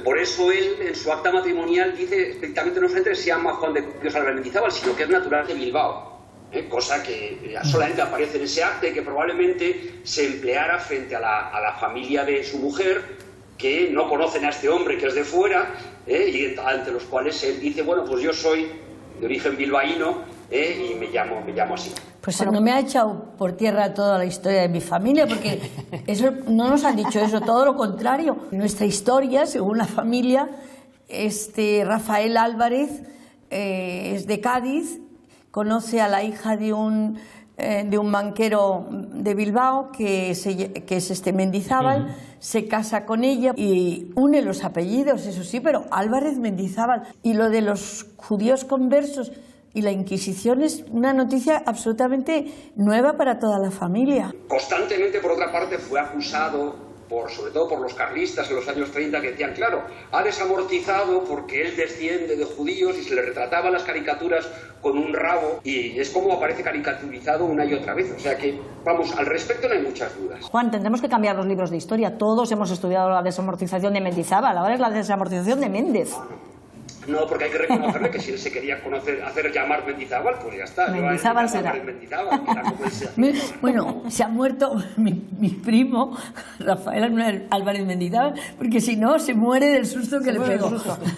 Por eso él, en su acta matrimonial, dice estrictamente no solamente se llama Juan de Dios Álvarez Mendizábal, sino que es natural de Bilbao, cosa que solamente aparece en ese acta y que probablemente se empleara frente a la familia de su mujer, que no conocen a este hombre que es de fuera, y ante los cuales él dice, bueno, pues yo soy de origen bilbaíno y me llamo así. Pues no me ha echado por tierra toda la historia de mi familia, porque eso no nos han dicho eso, todo lo contrario. Nuestra historia, según la familia, Rafael Álvarez es de Cádiz, conoce a la hija de un banquero de Bilbao que es Mendizábal, se casa con ella y une los apellidos, eso sí, pero Álvarez Mendizábal. Y lo de los judíos conversos y la Inquisición es una noticia absolutamente nueva para toda la familia. Constantemente, por otra parte, fue acusado, sobre todo por los carlistas en los años 30, que decían, claro, ha desamortizado porque él desciende de judíos, y se le retrataban las caricaturas con un rabo, y es como aparece caricaturizado una y otra vez. O sea que, vamos, al respecto no hay muchas dudas. Juan, tendremos que cambiar los libros de historia. Todos hemos estudiado la desamortización de Mendizábal, ahora es la desamortización de Méndez. No, porque hay que reconocerle que si él se quería hacer llamar Mendizábal, pues ya está. Mendizábal será. Bueno, se ha muerto mi primo, Rafael Álvarez Mendizábal, porque si no, se muere del susto que le pegó.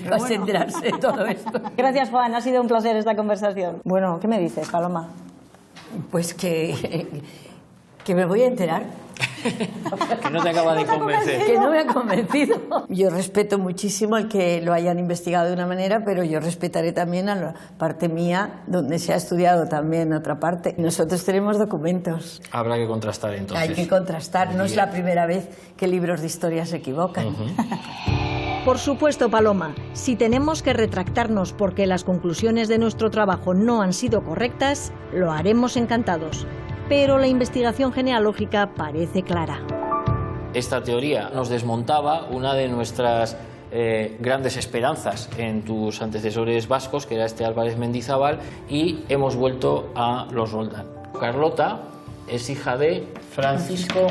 Vas a enterarse de todo esto. Gracias, Juan. Ha sido un placer esta conversación. Bueno, ¿qué me dices, Paloma? Pues que me voy a enterar. Que no te acaba de convencer. Que no me ha convencido. Yo respeto muchísimo el que lo hayan investigado de una manera, pero yo respetaré también a la parte mía, donde se ha estudiado también otra parte. Nosotros tenemos documentos. Habrá que contrastar entonces. Hay que contrastar. No es la primera vez que libros de historia se equivocan. Por supuesto, Paloma, si tenemos que retractarnos porque las conclusiones de nuestro trabajo no han sido correctas, lo haremos encantados. Pero la investigación genealógica parece clara. Esta teoría nos desmontaba una de nuestras grandes esperanzas en tus antecesores vascos, que era este Álvarez Mendizábal, y hemos vuelto a los Roldán. Carlota es hija de Francisco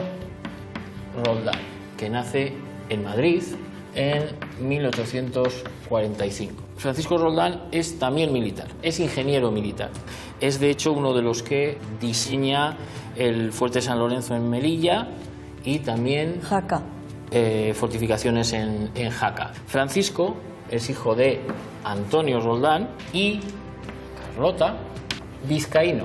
Roldán, que nace en Madrid en 1845. Francisco Roldán es también militar, es ingeniero militar. Es de hecho uno de los que diseña el Fuerte San Lorenzo en Melilla y también Jaca. Fortificaciones en Jaca. Francisco es hijo de Antonio Roldán y Carlota vizcaíno.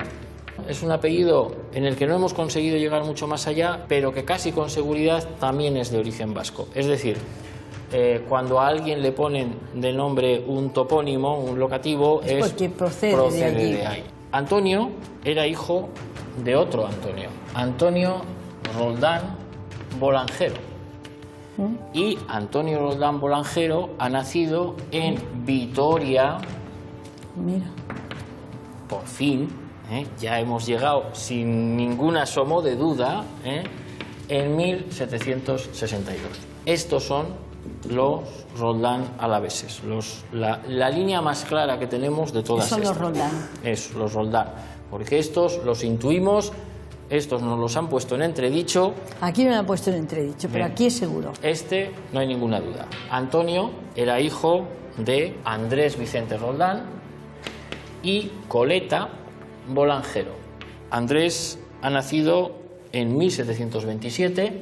Es un apellido en el que no hemos conseguido llegar mucho más allá, pero que casi con seguridad también es de origen vasco. Es decir, cuando a alguien le ponen de nombre un topónimo, un locativo, es porque procede de ahí. Antonio era hijo de otro Antonio, Antonio Roldán Bolangero. Y Antonio Roldán Bolangero ha nacido en Vitoria. Mira. Por fin, ya hemos llegado sin ningún asomo de duda, en 1762. Estos son los Roldán alaveses, la línea más clara que tenemos de todas estas. Son los Roldán. Es los Roldán, porque estos los intuimos, estos nos los han puesto en entredicho. Aquí me lo han puesto en entredicho, pero aquí es seguro. Este no hay ninguna duda. Antonio era hijo de Andrés Vicente Roldán y Coleta Bolangero. Andrés ha nacido en 1727.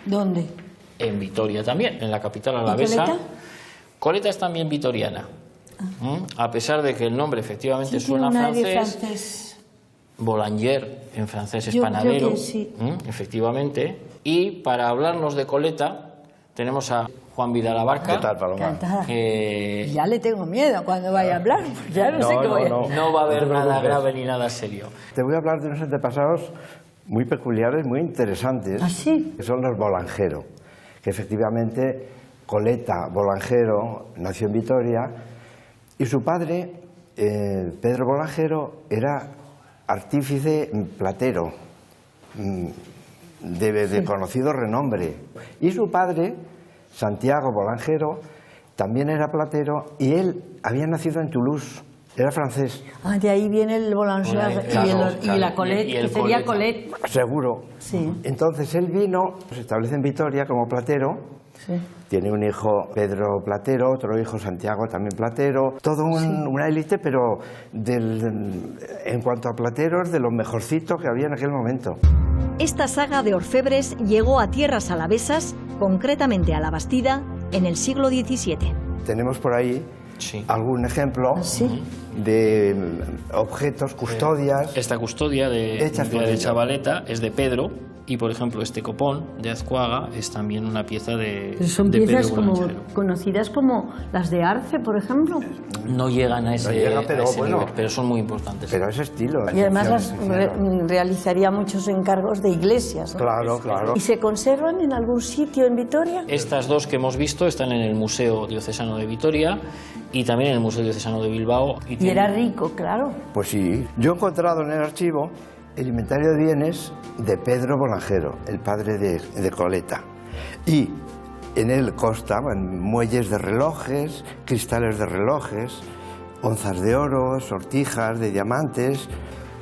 ¿Dónde? En Vitoria también, en la capital alavesa. ¿Coleta? Coleta es también vitoriana. A pesar de que el nombre efectivamente suena francés. Boulanger en francés es panadero. Sí. Efectivamente. Y para hablarnos de Coleta tenemos a Juan Vidal Abarca. ¿Qué tal, Paloma? Ya le tengo miedo cuando vaya a hablar, porque ya no sé qué voy a decir. No va a haber nada grave ni nada serio. Te voy a hablar de unos antepasados muy peculiares, muy interesantes. ¿Ah, sí? Que son los Bolangero. Que efectivamente Coleta Bolangero nació en Vitoria y su padre, Pedro Bolangero, era artífice platero de conocido renombre. Y su padre, Santiago Bolangero, también era platero y él había nacido en Toulouse, era francés. Ah, de ahí viene el Boulanger y la Colette, que sería Colette. Seguro. Sí. Entonces él vino, se establece en Vitoria como platero. Sí. Tiene un hijo, Pedro Platero, otro hijo, Santiago, también platero. Todo una élite, pero en cuanto a plateros, de lo mejorcito que había en aquel momento. Esta saga de orfebres llegó a tierras alavesas, concretamente a La Bastida, en el siglo XVII. Tenemos por ahí algún ejemplo de objetos, custodias. Esta custodia de Chavaleta es de Pedro. Y, por ejemplo, este copón de Azcuaga es también una pieza de Pero son de piezas Pedro como Bolangero. conocidas como las de Arce, por ejemplo. No llegan a ese, pero nivel, pero son muy importantes. Pero ese estilo. Y además realizaría muchos encargos de iglesias, ¿no? Claro, claro. ¿Y se conservan en algún sitio en Vitoria? Estas dos que hemos visto están en el Museo Diocesano de Vitoria y también en el Museo Diocesano de Bilbao. Y era rico, claro. Pues sí. Yo he encontrado en el archivo el inventario de bienes de Pedro Bolangero, el padre de Coleta. Y en él constan muelles de relojes, cristales de relojes, onzas de oro, sortijas de diamantes,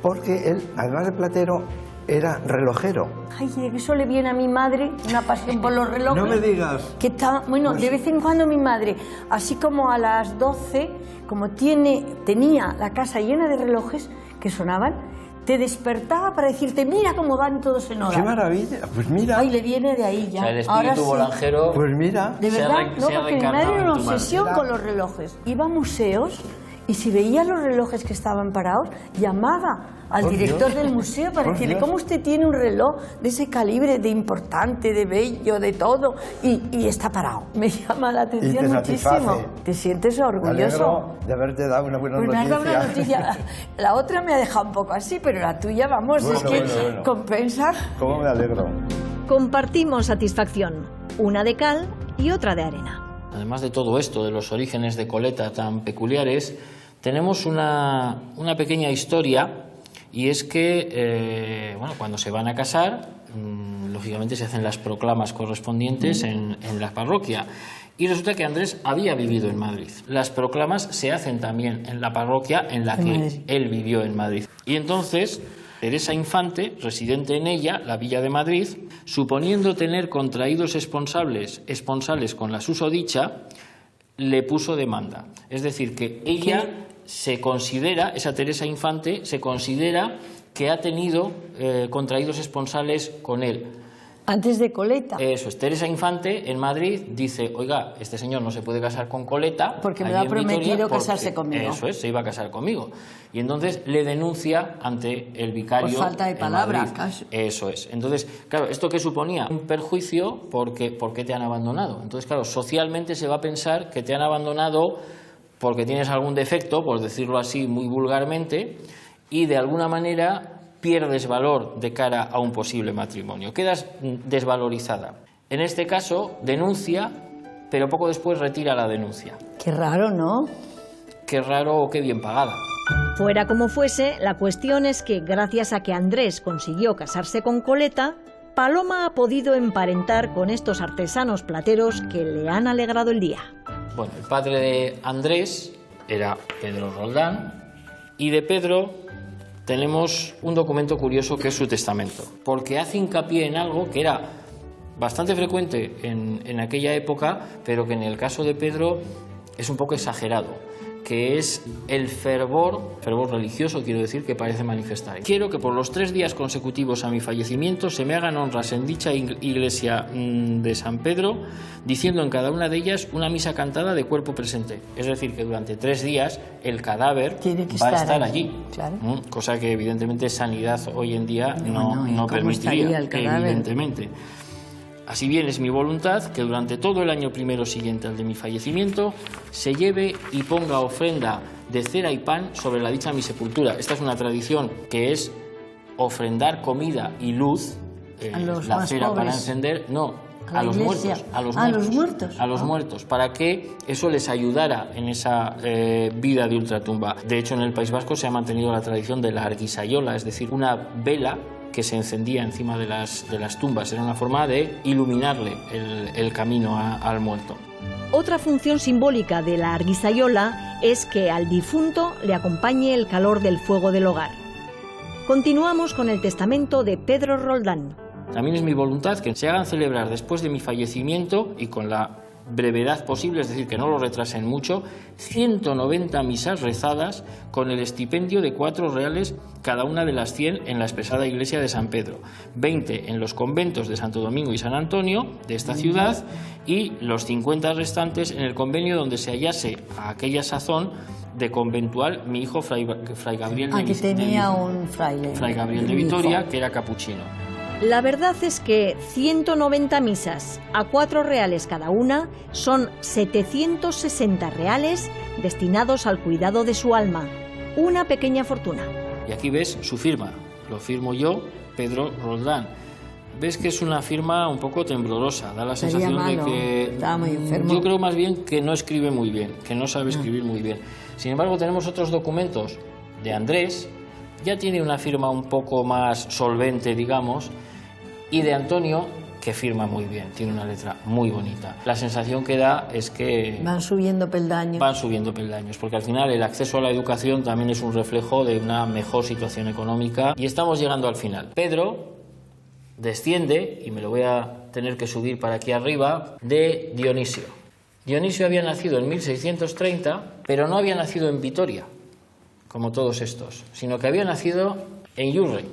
porque él, además de platero, era relojero. Ay, eso le viene a mi madre, una pasión por los relojes. No me digas. Que está, bueno, de vez en cuando mi madre, así como a las 12, como tenía la casa llena de relojes que sonaban, te despertaba para decirte, mira cómo van todos en hora. ¡Qué maravilla! Pues mira. Ay, le viene de ahí ya. O sea, el espíritu bolangero. Pues mira. De verdad, no, porque mi madre era una obsesión con los relojes. Iba a museos y si veía los relojes que estaban parados, llamaba al director del museo para decirle, ¿cómo usted tiene un reloj de ese calibre, de importante, de bello, de todo, y está parado? Me llama la atención muchísimo. Te sientes orgulloso. Me alegro de haberte dado una buena noticia. Me has dado una noticia. La otra me ha dejado un poco así, pero la tuya, vamos, bueno, es que compensa. ¿Cómo me alegro? Compartimos satisfacción, una de cal y otra de arena. Además de todo esto, de los orígenes de Coleta tan peculiares, tenemos una pequeña historia. Y es que, cuando se van a casar, lógicamente se hacen las proclamas correspondientes en la parroquia. Y resulta que Andrés había vivido en Madrid. Las proclamas se hacen también en la parroquia en la que él vivió en Madrid. Y entonces Teresa Infante, residente en ella, la Villa de Madrid, suponiendo tener contraídos esponsales con la susodicha, le puso demanda. Es decir, que ella se considera, esa Teresa Infante, se considera que ha tenido contraídos esponsales con él. Antes de Coleta. Eso es. Teresa Infante en Madrid dice, oiga, este señor no se puede casar con Coleta. Porque me lo ha prometido casarse conmigo. Eso es, se iba a casar conmigo. Y entonces le denuncia ante el vicario. Por falta de palabra, casi. Eso es. Entonces, claro, ¿esto qué suponía? Un perjuicio porque te han abandonado. Entonces, claro, socialmente se va a pensar que te han abandonado porque tienes algún defecto, por decirlo así muy vulgarmente, y de alguna manera pierdes valor de cara a un posible matrimonio, quedas desvalorizada. En este caso, denuncia, pero poco después retira la denuncia. Qué raro, ¿no? Qué raro o qué bien pagada. Fuera como fuese, la cuestión es que gracias a que Andrés consiguió casarse con Coleta, Paloma ha podido emparentar con estos artesanos plateros que le han alegrado el día. Bueno, el padre de Andrés era Pedro Roldán, y de Pedro tenemos un documento curioso que es su testamento, porque hace hincapié en algo que era bastante frecuente en aquella época, pero que en el caso de Pedro es un poco exagerado, que es el fervor religioso, quiero decir, que parece manifestar. Quiero que por los 3 días consecutivos a mi fallecimiento se me hagan honras en dicha iglesia de San Pedro, diciendo en cada una de ellas una misa cantada de cuerpo presente. Es decir, que durante 3 días el cadáver va a estar allí. Claro. Cosa que evidentemente sanidad hoy en día no permitiría, evidentemente. Así bien es mi voluntad que durante todo el año primero siguiente al de mi fallecimiento se lleve y ponga ofrenda de cera y pan sobre la dicha mi sepultura. Esta es una tradición que es ofrendar comida y luz, la cera para encender, a los muertos, a los muertos, para que eso les ayudara en esa vida de ultratumba. De hecho, en el País Vasco se ha mantenido la tradición de la arguisayola, es decir, una vela que se encendía encima de las tumbas. Era una forma de iluminarle el camino al muerto. Otra función simbólica de la arguisayola es que al difunto le acompañe el calor del fuego del hogar. Continuamos con el testamento de Pedro Roldán. También es mi voluntad que se hagan celebrar después de mi fallecimiento y con la brevedad posible, es decir, que no lo retrasen mucho, 190 misas rezadas con el estipendio de 4 reales cada una de las 100 en la expresada iglesia de San Pedro, 20 en los conventos de Santo Domingo y San Antonio de esta ciudad y los 50 restantes en el convenio donde se hallase a aquella sazón de conventual mi hijo Fray Gabriel Aquí tenía un fraile. Fray Gabriel de Vitoria, que era capuchino. La verdad es que 190 misas a 4 reales cada una son 760 reales destinados al cuidado de su alma. Una pequeña fortuna. Y aquí ves su firma. Lo firmo yo, Pedro Roldán. Ves que es una firma un poco temblorosa. Da la sensación de que... Estaba muy enfermo. Yo creo más bien que no escribe muy bien, que no sabe escribir muy bien. Sin embargo, tenemos otros documentos de Andrés. Ya tiene una firma un poco más solvente, digamos, y de Antonio, que firma muy bien, tiene una letra muy bonita. La sensación que da es que... Van subiendo peldaños. Van subiendo peldaños, porque al final el acceso a la educación también es un reflejo de una mejor situación económica. Y estamos llegando al final. Pedro desciende, y me lo voy a tener que subir para aquí arriba, de Dionisio. Dionisio había nacido en 1630, pero no había nacido en Vitoria, como todos estos, sino que había nacido en Yurre.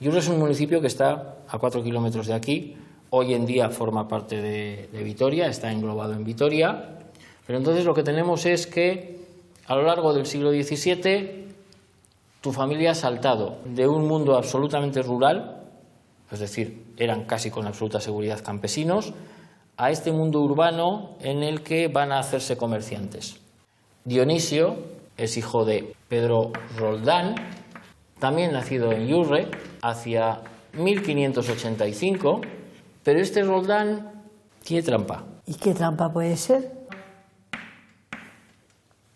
Yurre es un municipio que está a 4 kilómetros de aquí, hoy en día forma parte de Vitoria, está englobado en Vitoria, pero entonces lo que tenemos es que a lo largo del siglo XVII tu familia ha saltado de un mundo absolutamente rural, es decir, eran casi con absoluta seguridad campesinos, a este mundo urbano en el que van a hacerse comerciantes. Dionisio es hijo de Pedro Roldán, también nacido en Yurre, hacia 1585, pero este Roldán tiene trampa. ¿Y qué trampa puede ser?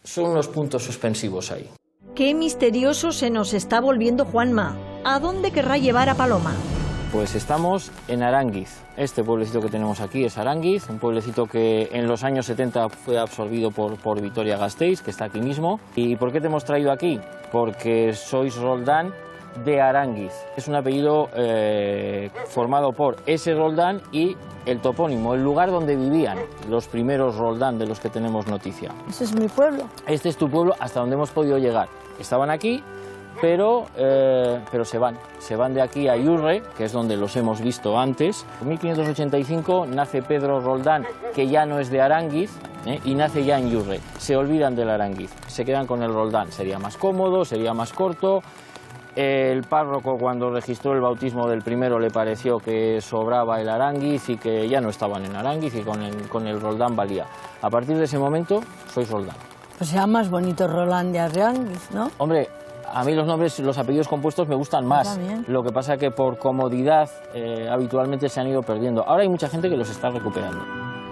Son unos puntos suspensivos ahí. Qué misterioso se nos está volviendo Juanma. ¿A dónde querrá llevar a Paloma? Pues estamos en Aránguiz. Este pueblecito que tenemos aquí es Aránguiz, un pueblecito que en los años 70 fue absorbido por Vitoria-Gasteiz, que está aquí mismo. ¿Y por qué te hemos traído aquí? Porque sois Roldán de Aránguiz. Es un apellido formado por ese Roldán y el topónimo, el lugar donde vivían los primeros Roldán de los que tenemos noticia. Ese es mi pueblo. Este es tu pueblo hasta donde hemos podido llegar. Estaban aquí, pero se van de aquí a Iurre, que es donde los hemos visto antes. En 1585 nace Pedro Roldán, que ya no es de Aránguiz, y nace ya en Iurre. Se olvidan del Aránguiz, se quedan con el Roldán. Sería más cómodo, sería más corto. El párroco, cuando registró el bautismo del primero, le pareció que sobraba el Aránguiz y que ya no estaban en Aránguiz y con el Roldán valía. A partir de ese momento, sois Roldán. Pues sea más bonito Roldán de Aránguiz, ¿no? Hombre, a mí los nombres, los apellidos compuestos me gustan más. Lo que pasa que por comodidad habitualmente se han ido perdiendo. Ahora hay mucha gente que los está recuperando.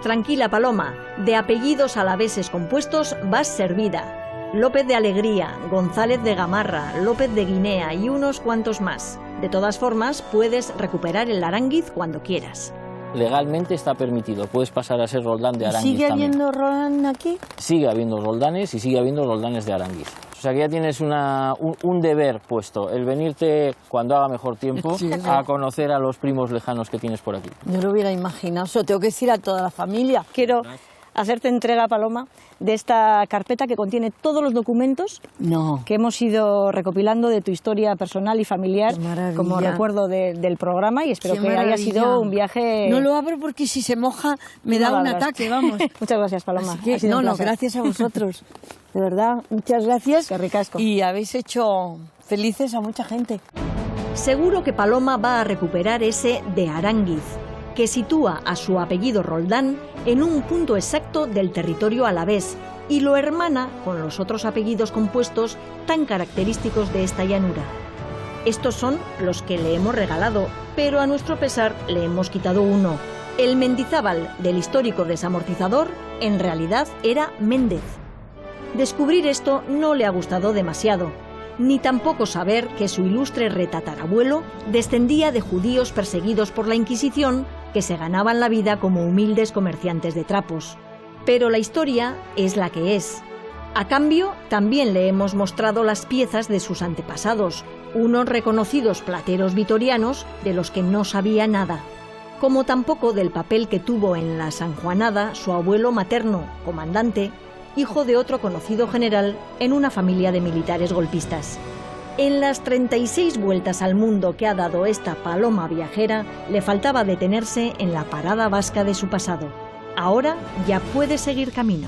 Tranquila, Paloma, de apellidos alaveses compuestos vas servida. López de Alegría, González de Gamarra, López de Guinea y unos cuantos más. De todas formas, puedes recuperar el Aránguiz cuando quieras. Legalmente está permitido, puedes pasar a ser Roldán de Aránguiz. ¿Sigue también. habiendo Roldán aquí? Sigue habiendo Roldanes y sigue habiendo Roldanes de Aránguiz. O sea que ya tienes un deber puesto, el venirte cuando haga mejor tiempo a conocer a los primos lejanos que tienes por aquí. Yo lo hubiera imaginado, eso tengo que decir a toda la familia. Quiero hacerte entrega, Paloma, de esta carpeta que contiene todos los documentos que hemos ido recopilando de tu historia personal y familiar como recuerdo del programa, y espero que haya sido un viaje... No lo abro porque si se moja me da un ataque, vamos. Muchas gracias, Paloma. Gracias a vosotros. De verdad, muchas gracias. Qué ricasco. Y habéis hecho felices a mucha gente. Seguro que Paloma va a recuperar ese de Aránguiz, que sitúa a su apellido Roldán en un punto exacto del territorio alavés y lo hermana con los otros apellidos compuestos tan característicos de esta llanura. Estos son los que le hemos regalado, pero a nuestro pesar le hemos quitado uno. El Mendizábal del histórico desamortizador en realidad era Méndez. Descubrir esto no le ha gustado demasiado, ni tampoco saber que su ilustre retatarabuelo descendía de judíos perseguidos por la Inquisición que se ganaban la vida como humildes comerciantes de trapos. Pero la historia es la que es. A cambio, también le hemos mostrado las piezas de sus antepasados, unos reconocidos plateros vitorianos de los que no sabía nada, como tampoco del papel que tuvo en la sanjuanada su abuelo materno, comandante, hijo de otro conocido general en una familia de militares golpistas. En las 36 vueltas al mundo que ha dado esta paloma viajera, le faltaba detenerse en la parada vasca de su pasado. Ahora ya puede seguir camino.